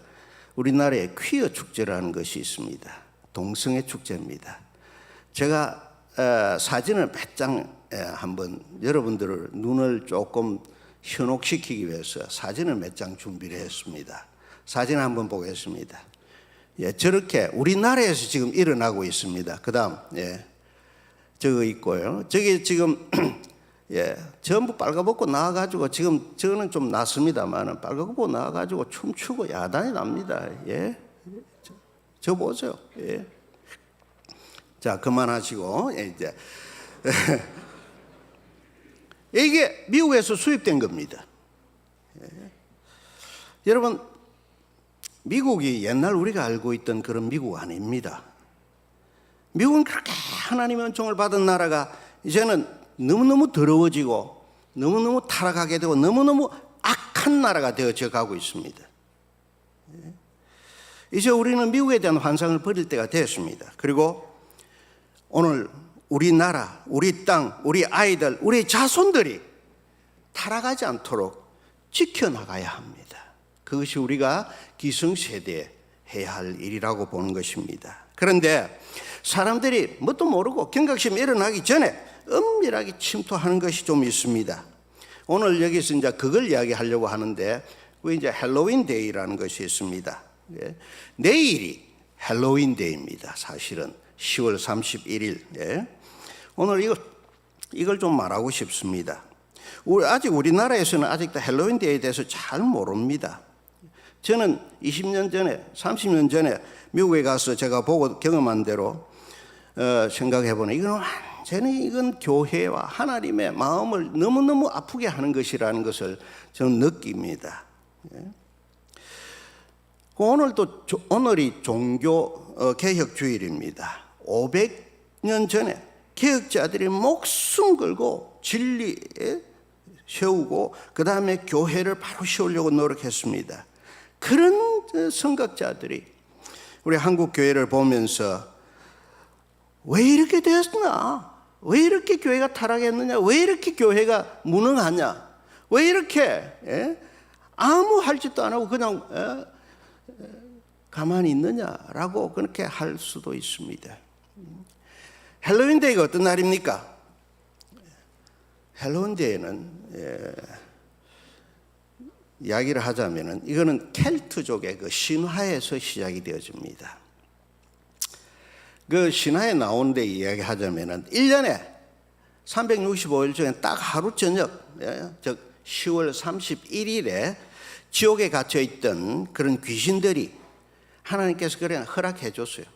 우리나라에 퀴어 축제라는 것이 있습니다. 동성애 축제입니다. 제가 사진을 몇 장 한번 여러분들을 눈을 조금 현혹시키기 위해서 사진을 몇 장 준비를 했습니다. 사진 한번 보겠습니다. 저렇게 우리나라에서 지금 일어나고 있습니다. 그 다음 저거 있고요. 저기 지금 전부 빨가벗고 나와가지고 지금 저는 좀 낫습니다만 빨가벗고 나와가지고 춤추고 야단이 납니다. 저 보세요. 자, 그만하시고 이제 이게 미국에서 수입된 겁니다. 여러분, 미국이 옛날 우리가 알고 있던 그런 미국 아닙니다. 미국은 그렇게 하나님의 은총을 받은 나라가 이제는 너무너무 더러워지고 너무너무 타락하게 되고 너무너무 악한 나라가 되어져 가고 있습니다. 이제 우리는 미국에 대한 환상을 버릴 때가 됐습니다. 그리고 오늘 우리나라, 우리 땅, 우리 아이들, 우리 자손들이 타락하지 않도록 지켜나가야 합니다. 그것이 우리가 기성세대에 해야 할 일이라고 보는 것입니다. 그런데 사람들이 뭣도 모르고 경각심이 일어나기 전에 은밀하게 침투하는 것이 좀 있습니다. 오늘 여기서 이제 그걸 이야기하려고 하는데 그 이제 헬로윈 데이라는 것이 있습니다. 내일이 헬로윈 데이입니다. 사실은 10월 31일. 오늘 이걸 좀 말하고 싶습니다. 아직 우리나라에서는 아직도 헬로윈 데이에 대해서 잘 모릅니다. 저는 20년 전에, 30년 전에 미국에 가서 제가 보고 경험한 대로 생각해보니 이건 교회와 하나님의 마음을 너무너무 아프게 하는 것이라는 것을 저는 느낍니다. 오늘이 종교 개혁 주일입니다. 500년 전에 개혁자들이 목숨 걸고 진리에 세우고 그 다음에 교회를 바로 세우려고 노력했습니다. 그런 선각자들이 우리 한국 교회를 보면서 왜 이렇게 됐나? 왜 이렇게 교회가 타락했느냐? 왜 이렇게 교회가 무능하냐? 왜 이렇게 아무 할 짓도 안 하고 그냥 가만히 있느냐라고 그렇게 할 수도 있습니다. 헬로윈 데이가 어떤 날입니까? 헬로윈 데이는 이야기를 하자면은 이거는 켈트족의 그 신화에서 시작이 되어집니다. 그 신화에 나온 데 이야기하자면은 1년에 365일 중에 딱 하루 저녁, 즉 10월 31일에 지옥에 갇혀 있던 그런 귀신들이 하나님께서 그래 허락해 줬어요.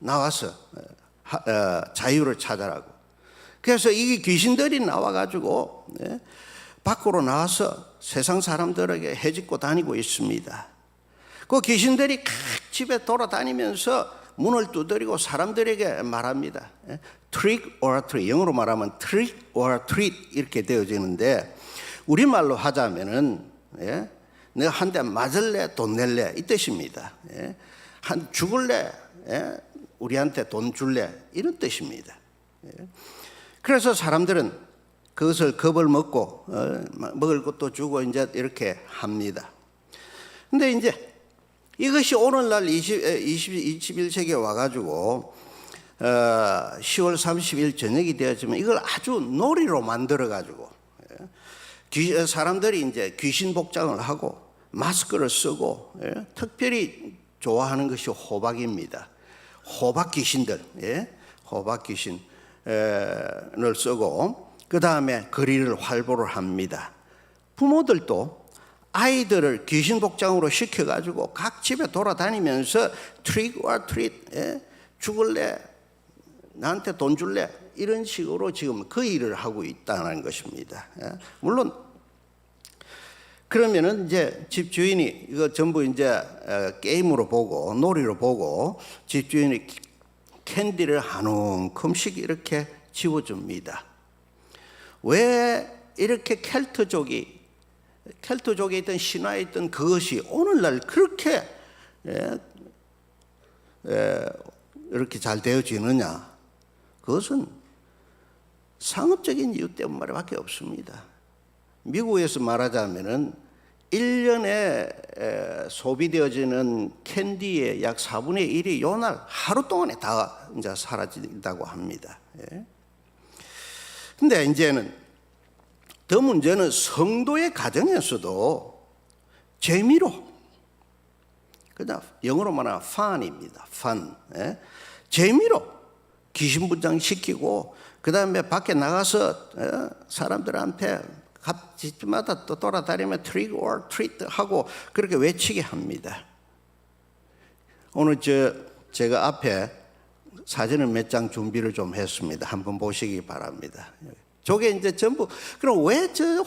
나와서 자유를 찾아라고. 그래서 이 귀신들이 나와가지고 밖으로 나와서 세상 사람들에게 해집고 다니고 있습니다. 그 귀신들이 각 집에 돌아다니면서 문을 두드리고 사람들에게 말합니다. Trick or treat, 영어로 말하면 trick or treat 이렇게 되어지는데 우리말로 하자면은 내가 한 대 맞을래 돈 낼래 이 뜻입니다. 죽을래 우리한테 돈 줄래 이런 뜻입니다. 그래서 사람들은 그것을 겁을 먹고 먹을 것도 주고 이제 이렇게 합니다. 근데 이제 이것이 오늘날 21세기에 와가지고 10월 30일 저녁이 되었지만 이걸 아주 놀이로 만들어 가지고 사람들이 이제 귀신 복장을 하고 마스크를 쓰고 특별히 좋아하는 것이 호박입니다. 호박 귀신들, 호박 귀신을 쓰고 그 다음에 거리를 활보를 합니다. 부모들도 아이들을 귀신 복장으로 시켜가지고 각 집에 돌아다니면서 트릭 or 트릿, 죽을래? 나한테 돈 줄래? 이런 식으로 지금 그 일을 하고 있다는 것입니다. 물론 그러면은 이제 집주인이 이거 전부 이제 게임으로 보고 놀이로 보고 집주인이 캔디를 한 움큼씩 이렇게 지워줍니다. 왜 이렇게 켈트족에 있던 신화에 있던 그것이 오늘날 그렇게 이렇게 잘 되어지느냐? 그것은 상업적인 이유 때문밖에 없습니다. 미국에서 말하자면은 1년에 소비되어지는 캔디의 약 4분의 1이 요날 하루 동안에 다 이제 사라진다고 합니다. 근데 이제는 더 문제는 성도의 가정에서도 재미로, 그냥 영어로 말하면 fun입니다. fun. 재미로 귀신분장 시키고 그 다음에 밖에 나가서 사람들한테 각 집마다 또 돌아다니며 트릭 or 트리트 하고 그렇게 외치게 합니다. 오늘 제가 앞에 사진을 몇 장 준비를 좀 했습니다. 한번 보시기 바랍니다. 저게 이제 전부, 그럼 왜 저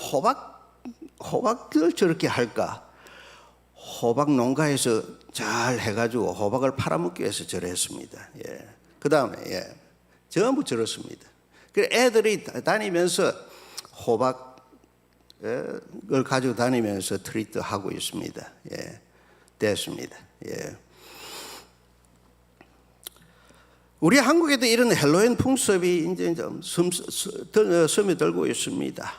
호박을 저렇게 할까? 호박 농가에서 잘 해가지고 호박을 팔아먹기 위해서 저랬습니다. 그 다음에 전부 저렇습니다. 그 애들이 다니면서 호박을 가지고 다니면서 트리트 하고 있습니다. 됐습니다. 우리 한국에도 이런 헬로윈 풍습이 이제 좀 스며들고 있습니다.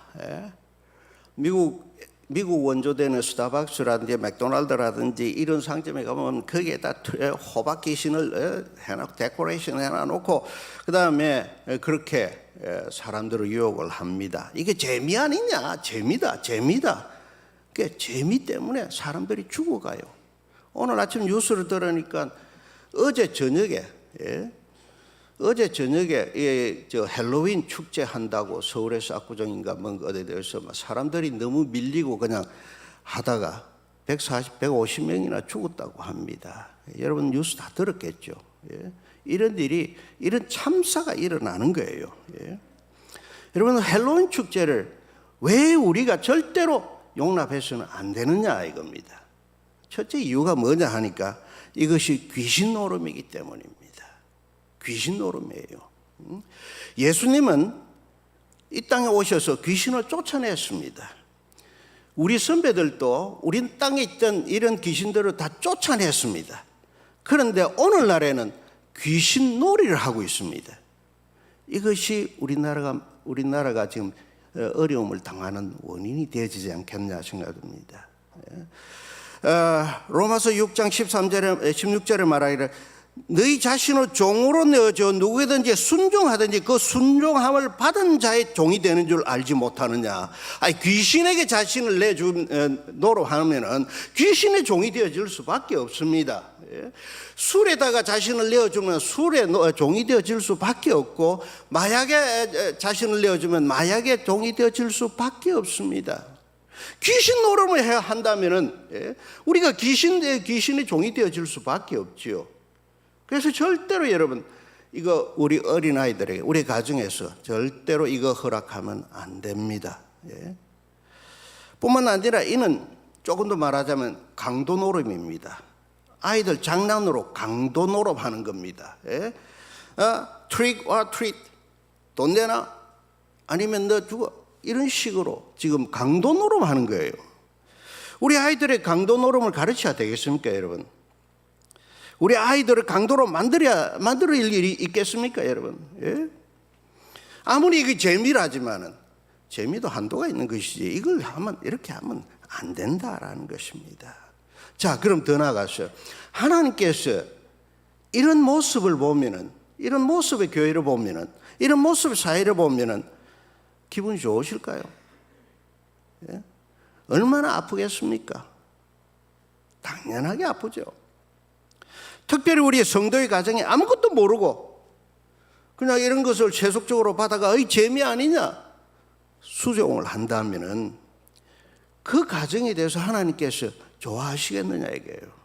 미국 원조되는 스타벅스라든지 맥도날드라든지 이런 상점에 가면 거기에다 호박 귀신을 해놓고 데코레이션 해놔놓고 그 다음에 그렇게 사람들을 유혹을 합니다. 이게 재미 아니냐? 재미다. 그 재미 때문에 사람들이 죽어가요. 오늘 아침 뉴스를 들으니까 어제 저녁에 저 헬로윈 축제 한다고 서울에서 압구정인가 뭔 어디에 대해서 사람들이 너무 밀리고 그냥 하다가 150명이나 죽었다고 합니다. 여러분 뉴스 다 들었겠죠. 이런 참사가 일어나는 거예요. 여러분 헬로윈 축제를 왜 우리가 절대로 용납해서는 안 되느냐 이겁니다. 첫째 이유가 뭐냐 하니까 이것이 귀신 노름이기 때문입니다. 귀신 노름이에요. 예수님은 이 땅에 오셔서 귀신을 쫓아냈습니다. 우리 선배들도 우리 땅에 있던 이런 귀신들을 다 쫓아냈습니다. 그런데 오늘날에는 귀신 놀이를 하고 있습니다. 이것이 우리나라가 지금 어려움을 당하는 원인이 되어지지 않겠냐 생각합니다. 로마서 6장 16절에 말하기를 너희 자신을 종으로 내어줘 누구든지 순종하든지 그 순종함을 받은 자의 종이 되는 줄 알지 못하느냐. 아니 귀신에게 자신을 노릇하면은 귀신의 종이 되어질 수밖에 없습니다. 술에다가 자신을 내어주면 술의 종이 되어질 수밖에 없고 마약에 자신을 내어주면 마약의 종이 되어질 수밖에 없습니다. 귀신 노름을 해야 한다면은 우리가 귀신의 종이 되어질 수밖에 없지요. 그래서 절대로 여러분 이거 우리 어린아이들에게 우리 가정에서 절대로 이거 허락하면 안 됩니다. 뿐만 아니라 이는 조금 더 말하자면 강도 노름입니다. 아이들 장난으로 강도 노름하는 겁니다. 트릭 or 트릿 돈 내나 아니면 너 죽어 이런 식으로 지금 강도 노름하는 거예요. 우리 아이들의 강도 노름을 가르쳐야 되겠습니까 여러분? 우리 아이들을 강도로 만들 일이 있겠습니까, 여러분? 아무리 이게 재미라지만은 재미도 한도가 있는 것이지 이걸 이렇게 하면 안 된다라는 것입니다. 자, 그럼 더 나아가서 하나님께서 이런 모습을 보면은 이런 모습의 교회를 보면은, 이런 모습의 사회를 보면은 기분이 좋으실까요? 예? 얼마나 아프겠습니까? 당연하게 아프죠. 특별히 우리 성도의 가정에 아무것도 모르고 그냥 이런 것을 세속적으로 받아가 재미 아니냐 수종을 한다면은 그 가정에 대해서 하나님께서 좋아하시겠느냐 이게요.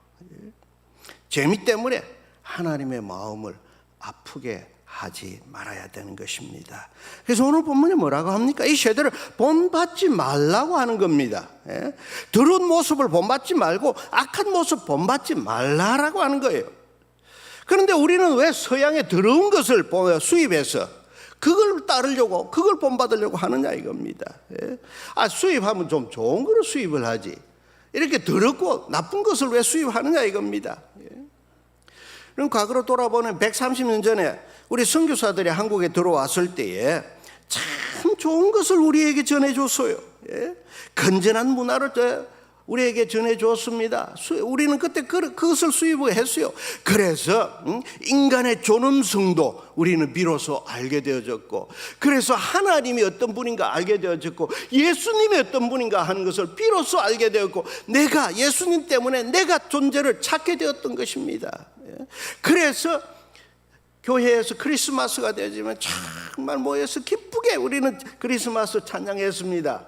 재미 때문에 하나님의 마음을 아프게 하지 말아야 되는 것입니다. 그래서 오늘 본문이 뭐라고 합니까? 이 세대를 본받지 말라고 하는 겁니다. 예? 더러운 모습을 본받지 말고 악한 모습 본받지 말라라고 하는 거예요. 그런데 우리는 왜 서양의 더러운 것을 수입해서 그걸 따르려고, 그걸 본받으려고 하느냐 이겁니다. 예? 수입하면 좀 좋은 거를 수입을 하지, 이렇게 더럽고 나쁜 것을 왜 수입하느냐 이겁니다. 예? 그럼 과거로 돌아보면 130년 전에 우리 선교사들이 한국에 들어왔을 때에 참 좋은 것을 우리에게 전해줬어요. 예? 건전한 문화를 우리에게 전해줬습니다. 우리는 그때 그것을 수입을 했어요. 그래서 인간의 존엄성도 우리는 비로소 알게 되어졌고, 그래서 하나님이 어떤 분인가 알게 되어졌고, 예수님이 어떤 분인가 하는 것을 비로소 알게 되었고, 내가 예수님 때문에 내가 존재를 찾게 되었던 것입니다. 그래서 교회에서 크리스마스가 되지만 정말 모여서 기쁘게 우리는 크리스마스 찬양했습니다.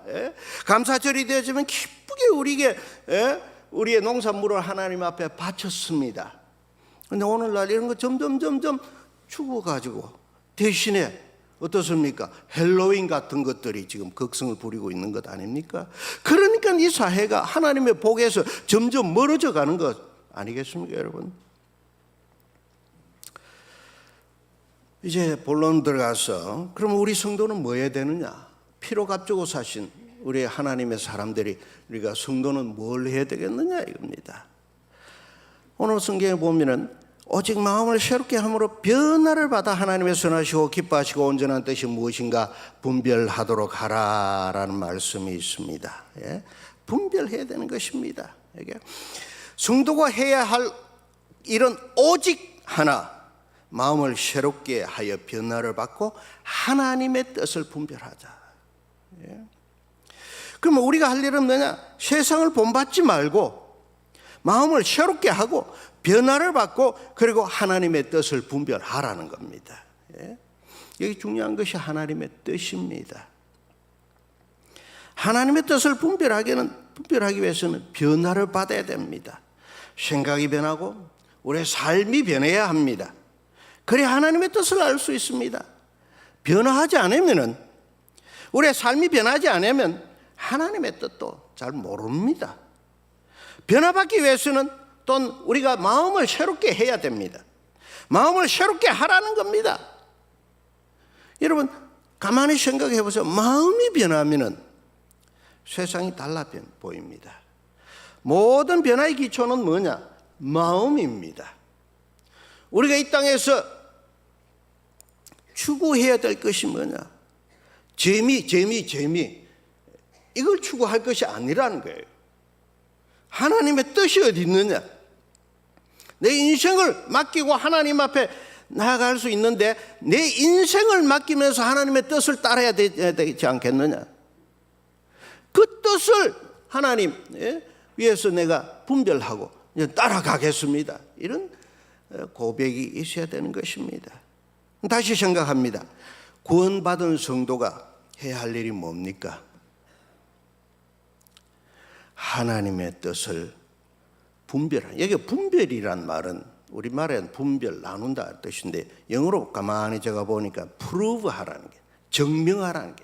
감사절이 되어지면 기쁘게 우리의 농산물을 하나님 앞에 바쳤습니다. 그런데 오늘날 이런 거 점점 죽어가지고 대신에 어떻습니까? 헬로윈 같은 것들이 지금 극성을 부리고 있는 것 아닙니까? 그러니까 이 사회가 하나님의 복에서 점점 멀어져 가는 것 아니겠습니까, 여러분? 이제 본론 들어가서 그럼 우리 성도는 뭐 해야 되느냐? 피로 값주고 사신 우리 하나님의 사람들이, 우리가 성도는 뭘 해야 되겠느냐 이겁니다. 오늘 성경에 보면은 오직 마음을 새롭게 함으로 변화를 받아 하나님의 선하시고 기뻐하시고 온전한 뜻이 무엇인가 분별하도록 하라라는 말씀이 있습니다. 예? 분별해야 되는 것입니다. 이게 성도가 해야 할 일은 오직 하나, 마음을 새롭게 하여 변화를 받고 하나님의 뜻을 분별하자. 예? 그러면 우리가 할 일은 뭐냐? 세상을 본받지 말고 마음을 새롭게 하고 변화를 받고 그리고 하나님의 뜻을 분별하라는 겁니다. 예? 여기 중요한 것이 하나님의 뜻입니다. 하나님의 뜻을 분별하기 위해서는 변화를 받아야 됩니다. 생각이 변하고 우리의 삶이 변해야 합니다. 그래야 하나님의 뜻을 알 수 있습니다. 변화하지 않으면은, 우리의 삶이 변하지 않으면 하나님의 뜻도 잘 모릅니다. 변화받기 위해서는 또한 우리가 마음을 새롭게 해야 됩니다. 마음을 새롭게 하라는 겁니다. 여러분 가만히 생각해 보세요. 마음이 변하면은 세상이 달라 보입니다. 모든 변화의 기초는 뭐냐? 마음입니다. 우리가 이 땅에서 추구해야 될 것이 뭐냐? 재미. 이걸 추구할 것이 아니라는 거예요. 하나님의 뜻이 어디 있느냐? 내 인생을 맡기고 하나님 앞에 나아갈 수 있는데 내 인생을 맡기면서 하나님의 뜻을 따라야 되지 않겠느냐? 그 뜻을 하나님 위해서 내가 분별하고 따라가겠습니다. 이런 고백이 있어야 되는 것입니다. 다시 생각합니다. 구원받은 성도가 해야 할 일이 뭡니까? 하나님의 뜻을 분별하는. 여기 분별이란 말은 우리말엔 분별, 나눈다 뜻인데 영어로 가만히 제가 보니까 prove 하라는 게, 증명하라는 게,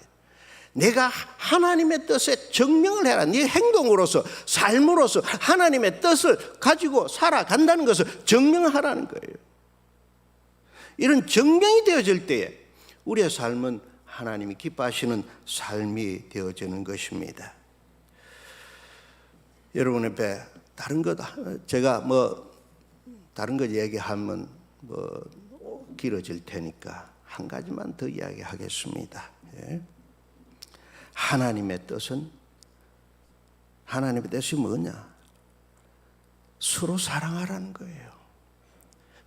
내가 하나님의 뜻에 증명을 해라. 네 행동으로서, 삶으로서 하나님의 뜻을 가지고 살아간다는 것을 증명하라는 거예요. 이런 증명이 되어질 때에 우리의 삶은 하나님이 기뻐하시는 삶이 되어지는 것입니다. 여러분 앞에 다른 것, 제가 다른 것 얘기하면 길어질 테니까 한 가지만 더 이야기하겠습니다. 예. 하나님의 뜻은, 하나님의 뜻이 뭐냐? 서로 사랑하라는 거예요.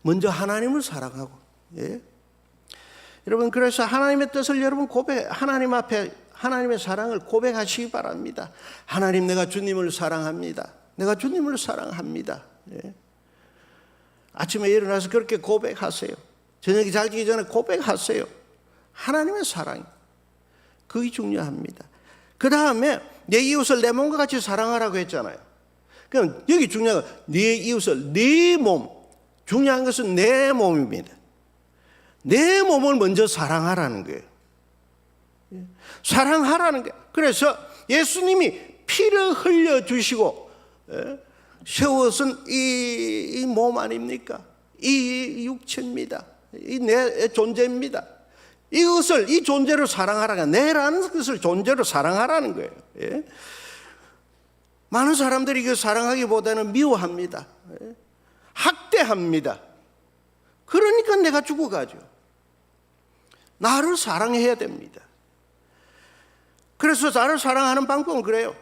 먼저 하나님을 사랑하고 예? 여러분 그래서 하나님의 뜻을 여러분 하나님 앞에 하나님의 사랑을 고백하시기 바랍니다. 하나님 내가 주님을 사랑합니다. 내가 주님을 사랑합니다. 예? 아침에 일어나서 그렇게 고백하세요. 저녁이 자기 전에 고백하세요. 하나님의 사랑 그게 중요합니다. 그 다음에 내 이웃을 내 몸과 같이 사랑하라고 했잖아요. 그럼 여기 중요한 건 내 이웃을 내 몸, 중요한 것은 내 몸입니다. 내 몸을 먼저 사랑하라는 거예요. 사랑하라는 거예요. 그래서 예수님이 피를 흘려주시고 세웠은 이 몸 아닙니까? 이 육체입니다. 이 내 존재입니다. 이것을 이 존재를 사랑하라가 내라는 것을 존재로 사랑하라는 거예요. 예? 많은 사람들이 그 사랑하기보다는 미워합니다. 예? 학대합니다. 그러니까 내가 죽어가죠. 나를 사랑해야 됩니다. 그래서 나를 사랑하는 방법은 그래요.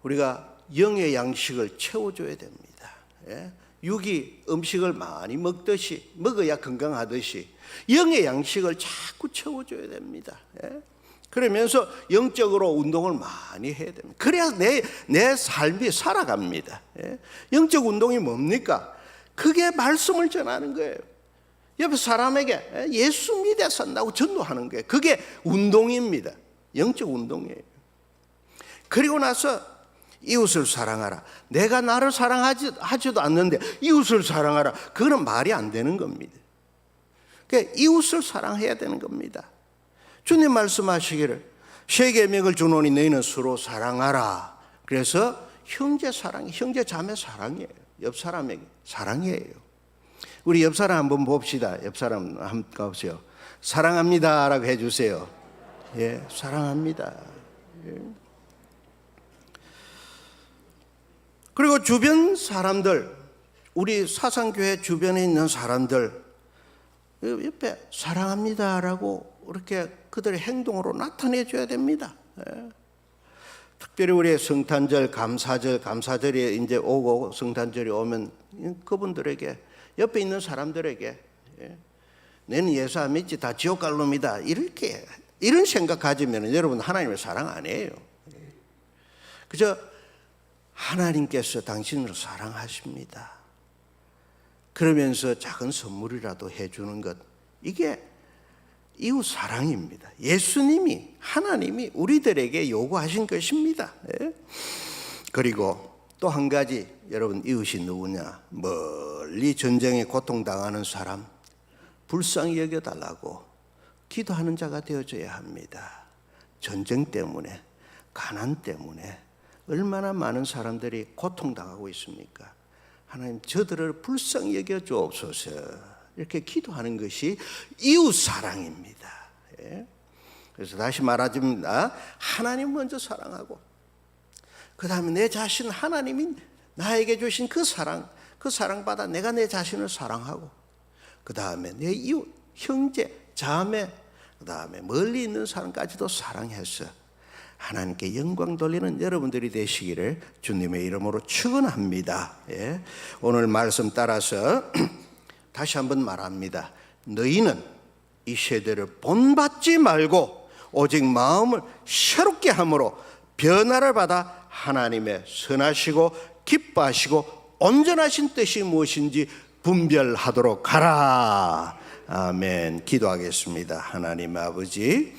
우리가 영의 양식을 채워줘야 됩니다. 예? 육이 음식을 많이 먹듯이 먹어야 건강하듯이 영의 양식을 자꾸 채워줘야 됩니다. 예? 그러면서 영적으로 운동을 많이 해야 됩니다. 그래야 내 삶이 살아갑니다. 예? 영적 운동이 뭡니까? 그게 말씀을 전하는 거예요. 옆에 사람에게 예수 믿어 산다고 전도하는 거예요. 그게 운동입니다. 영적 운동이에요. 그리고 나서 이웃을 사랑하라. 내가 나를 사랑하지도 않는데 이웃을 사랑하라. 그거는 말이 안 되는 겁니다. 그러니까 이웃을 사랑해야 되는 겁니다. 주님 말씀하시기를 세 계명을 주노니 너희는 서로 사랑하라. 그래서 형제 사랑, 형제 자매 사랑이에요. 옆 사람에게 사랑이에요. 우리 옆 사람 한번 봅시다. 옆 사람 한번 가보세요. 사랑합니다라고 해주세요. 예, 사랑합니다. 예. 그리고 주변 사람들, 우리 사상교회 주변에 있는 사람들 옆에 사랑합니다라고 이렇게 그들의 행동으로 나타내 줘야 됩니다. 예. 특별히 우리의 성탄절, 감사절이 이제 오고 성탄절이 오면 그분들에게 옆에 있는 사람들에게 예. 너는 예수 안 믿지 다 지옥 갈 놈이다 이런 생각 가지면 여러분 하나님의 사랑 아니에요. 그저 하나님께서 당신을 사랑하십니다. 그러면서 작은 선물이라도 해주는 것 이게 이웃 사랑입니다. 예수님이 하나님이 우리들에게 요구하신 것입니다. 예? 그리고 또 한 가지 여러분 이웃이 누구냐? 멀리 전쟁에 고통당하는 사람 불쌍히 여겨달라고 기도하는 자가 되어줘야 합니다. 전쟁 때문에 가난 때문에 얼마나 많은 사람들이 고통당하고 있습니까? 하나님 저들을 불쌍히 여겨주옵소서 이렇게 기도하는 것이 이웃 사랑입니다. 예? 그래서 다시 말하자면 하나님 먼저 사랑하고 그 다음에 내 자신 하나님이 나에게 주신 그 사랑받아 내가 내 자신을 사랑하고 그 다음에 내 이웃, 형제, 자매 그 다음에 멀리 있는 사람까지도 사랑해서 하나님께 영광 돌리는 여러분들이 되시기를 주님의 이름으로 축원합니다. 예. 오늘 말씀 따라서 다시 한번 말합니다. 너희는 이 세대를 본받지 말고 오직 마음을 새롭게 함으로 변화를 받아 하나님의 선하시고 기뻐하시고 온전하신 뜻이 무엇인지 분별하도록 하라. 아멘. 기도하겠습니다. 하나님 아버지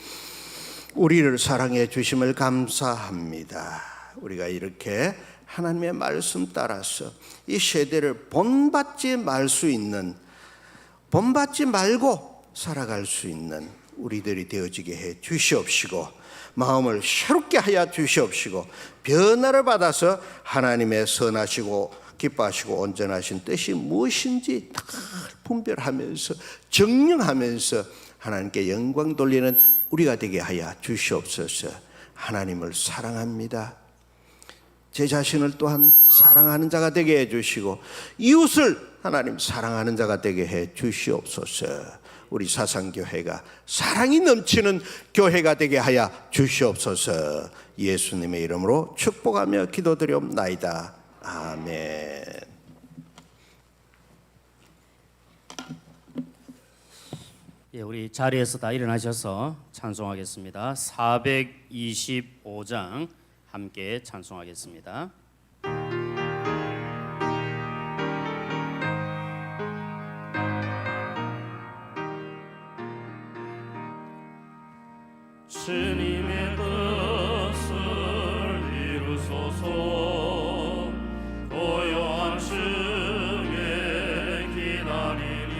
우리를 사랑해 주심을 감사합니다. 우리가 이렇게 하나님의 말씀 따라서 이 세대를 본받지 말고 살아갈 수 있는 우리들이 되어지게 해 주시옵시고 마음을 새롭게 하여 주시옵시고 변화를 받아서 하나님의 선하시고 기뻐하시고 온전하신 뜻이 무엇인지 다 분별하면서 정령하면서 하나님께 영광 돌리는 우리가 되게 하여 주시옵소서. 하나님을 사랑합니다. 제 자신을 또한 사랑하는 자가 되게 해주시고 이웃을 하나님 사랑하는 자가 되게 해 주시옵소서. 우리 사상교회가 사랑이 넘치는 교회가 되게 하여 주시옵소서. 예수님의 이름으로 축복하며 기도드리옵나이다. 아멘. 예, 우리 자리에서 다 일어나셔서 찬송하겠습니다. 425장 함께 찬송하겠습니다. 주님의 뜻을 이루소서. 고요한 층에 기다리니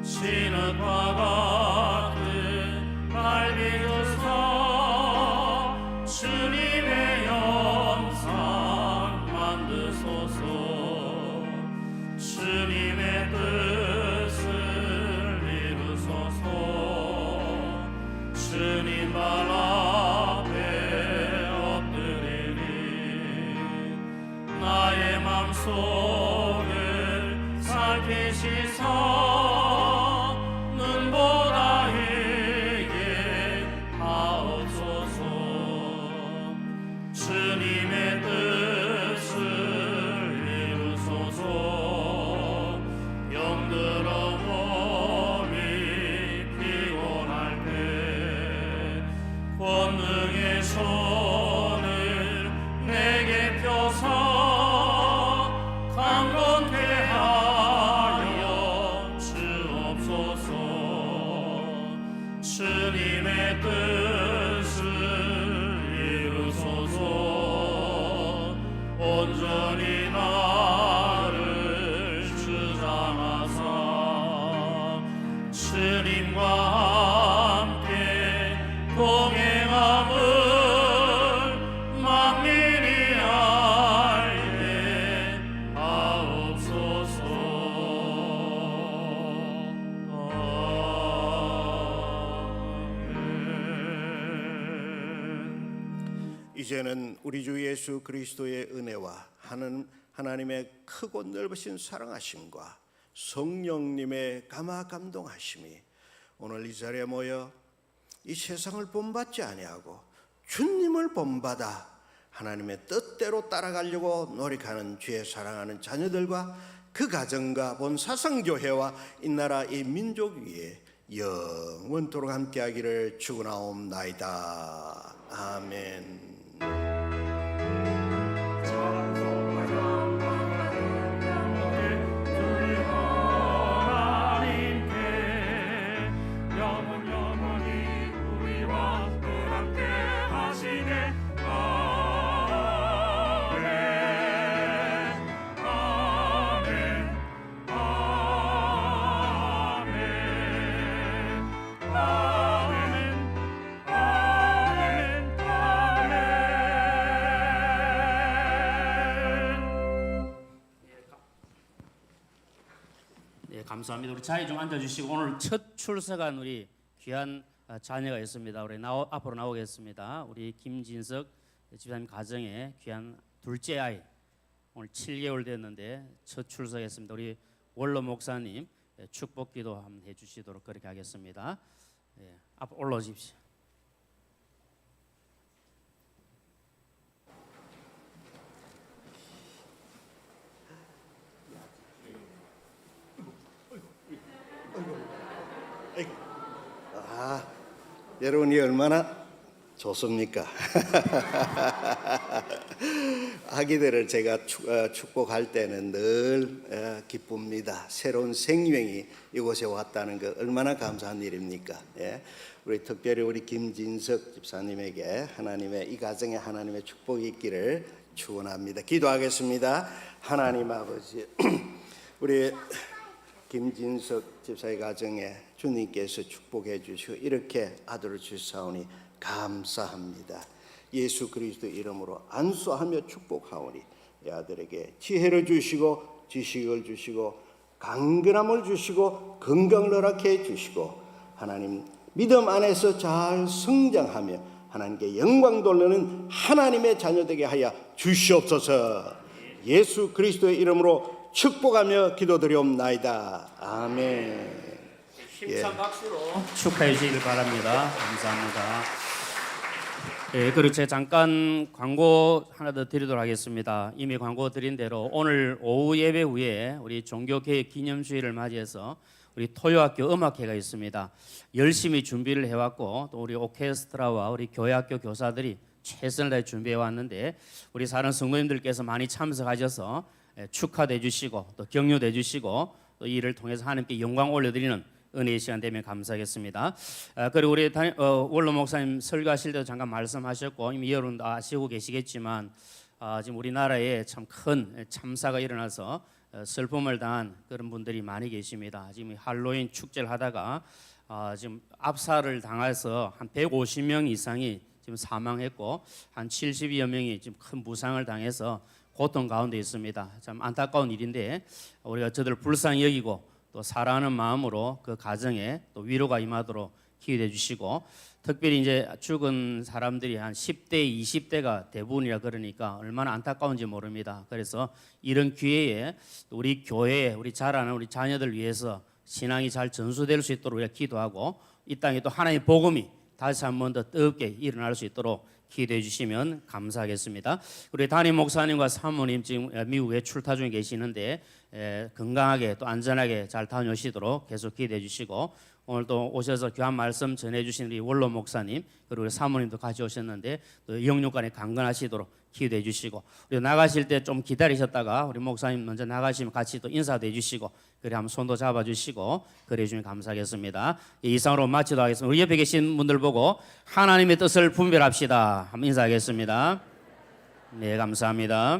진흙과 같은 갈비조차 주님의 영상 만드소서. 주님의 뜻을 이루소서. 주님 발 앞에 엎드리니 나의 맘속을 살피시사 눈보다 희게 하옵소서. 주님의 뜻을 이루소서. 영들어 몸이 피곤할 때 권능의 손을 내게 펴사 강건케 하여 주옵소서. 주님의 뜻을 이루소서. 온전히 나를 주장하사 주님과 함께 동행함을 만민이 알게 하옵소서. 아멘. 이제는 우리 주 예수 그리스도의 은혜와 하나님의 크고 넓으신 사랑하심과 성령님의 감화 감동하심이 오늘 이 자리에 모여 이 세상을 본받지 아니하고 주님을 본받아 하나님의 뜻대로 따라가려고 노력하는 주의 사랑하는 자녀들과 그 가정과 본 사상교회와 이 나라 이 민족 위에 영원토록 함께하기를 축원하옵나이다. 아멘. 감사합니다. 우리 자리 좀 앉아주시고 오늘 첫 출석한 우리 귀한 자녀가 있습니다. 우리 앞으로 나오겠습니다. 우리 김진석 집사님 가정의 귀한 둘째 아이 오늘 7개월 됐는데 첫 출석했습니다. 우리 원로 목사님 축복기도 한번 해주시도록 그렇게 하겠습니다. 예, 앞으로 올라오십시오. 여러분이 얼마나 좋습니까? 아기들을 제가 축복할 때는 늘 기쁩니다. 새로운 생명이 이곳에 왔다는 거 얼마나 감사한 일입니까? 예? 우리 특별히 우리 김진석 집사님에게 하나님의 이 가정에 하나님의 축복이 있기를 축원합니다. 기도하겠습니다. 하나님 아버지, 우리 김진석 집사의 가정에 주님께서 축복해 주시고 이렇게 아들을 주사오니 감사합니다. 예수 그리스도 이름으로 안수하며 축복하오니 이 아들에게 지혜를 주시고 지식을 주시고 강건함을 주시고 건강을 허락해 주시고 하나님 믿음 안에서 잘 성장하며 하나님께 영광 돌리는 하나님의 자녀 되게 하여 주시옵소서. 예수 그리스도의 이름으로 축복하며 기도드리옵나이다. 아멘. 힘찬 박수로 축하해 주시길 바랍니다. 감사합니다. 예, 그리고 제가 잠깐 광고 하나 더 드리도록 하겠습니다. 이미 광고 드린 대로 오늘 오후 예배 후에 우리 종교개혁 기념주일을 맞이해서 우리 토요학교 음악회가 있습니다. 열심히 준비를 해왔고 또 우리 오케스트라와 우리 교회학교 교사들이 최선을 다해 준비해 왔는데 우리 사랑 성도님들께서 많이 참석하셔서 축하해 주시고 또 격려해 주시고 또 이를 통해서 하나님께 영광 올려드리는 은혜의 시간 되면 감사하겠습니다. 그리고 우리 원로 목사님 설교하실 때도 잠깐 말씀하셨고 이미 여러분 아시고 계시겠지만 지금 우리나라에 참 큰 참사가 일어나서 슬픔을 당한 그런 분들이 많이 계십니다. 지금 할로윈 축제를 하다가 지금 압살을 당해서 한 150명 이상이 지금 사망했고 한 70여 명이 지금 큰 부상을 당해서 고통 가운데 있습니다. 참 안타까운 일인데 우리가 저들을 불쌍히 여기고 또 사랑하는 마음으로 그 가정에 또 위로가 임하도록 기도해 주시고 특별히 이제 죽은 사람들이 한 10대, 20대가 대부분이라 그러니까 얼마나 안타까운지 모릅니다. 그래서 이런 기회에 우리 교회에 우리 자라는 우리 자녀들 위해서 신앙이 잘 전수될 수 있도록 우리가 기도하고 이 땅에 또 하나님의 복음이 다시 한 번 더 뜨겁게 일어날 수 있도록 기도해 주시면 감사하겠습니다. 우리 담임 목사님과 사모님 지금 미국에 출타 중에 계시는데 건강하게 또 안전하게 잘 다녀오시도록 계속 기도해 주시고 오늘 또 오셔서 귀한 말씀 전해주신 우리 원로 목사님 그리고 우리 사모님도 같이 오셨는데 또 영육간에 강건하시도록 기도해 주시고 우리 나가실 때 좀 기다리셨다가 우리 목사님 먼저 나가시면 같이 또 인사도 해주시고 그래 한번 손도 잡아주시고 그래 주시면 감사하겠습니다. 이상으로 마치도록 하겠습니다. 우리 옆에 계신 분들 보고 하나님의 뜻을 분별합시다. 한번 인사하겠습니다. 네, 감사합니다.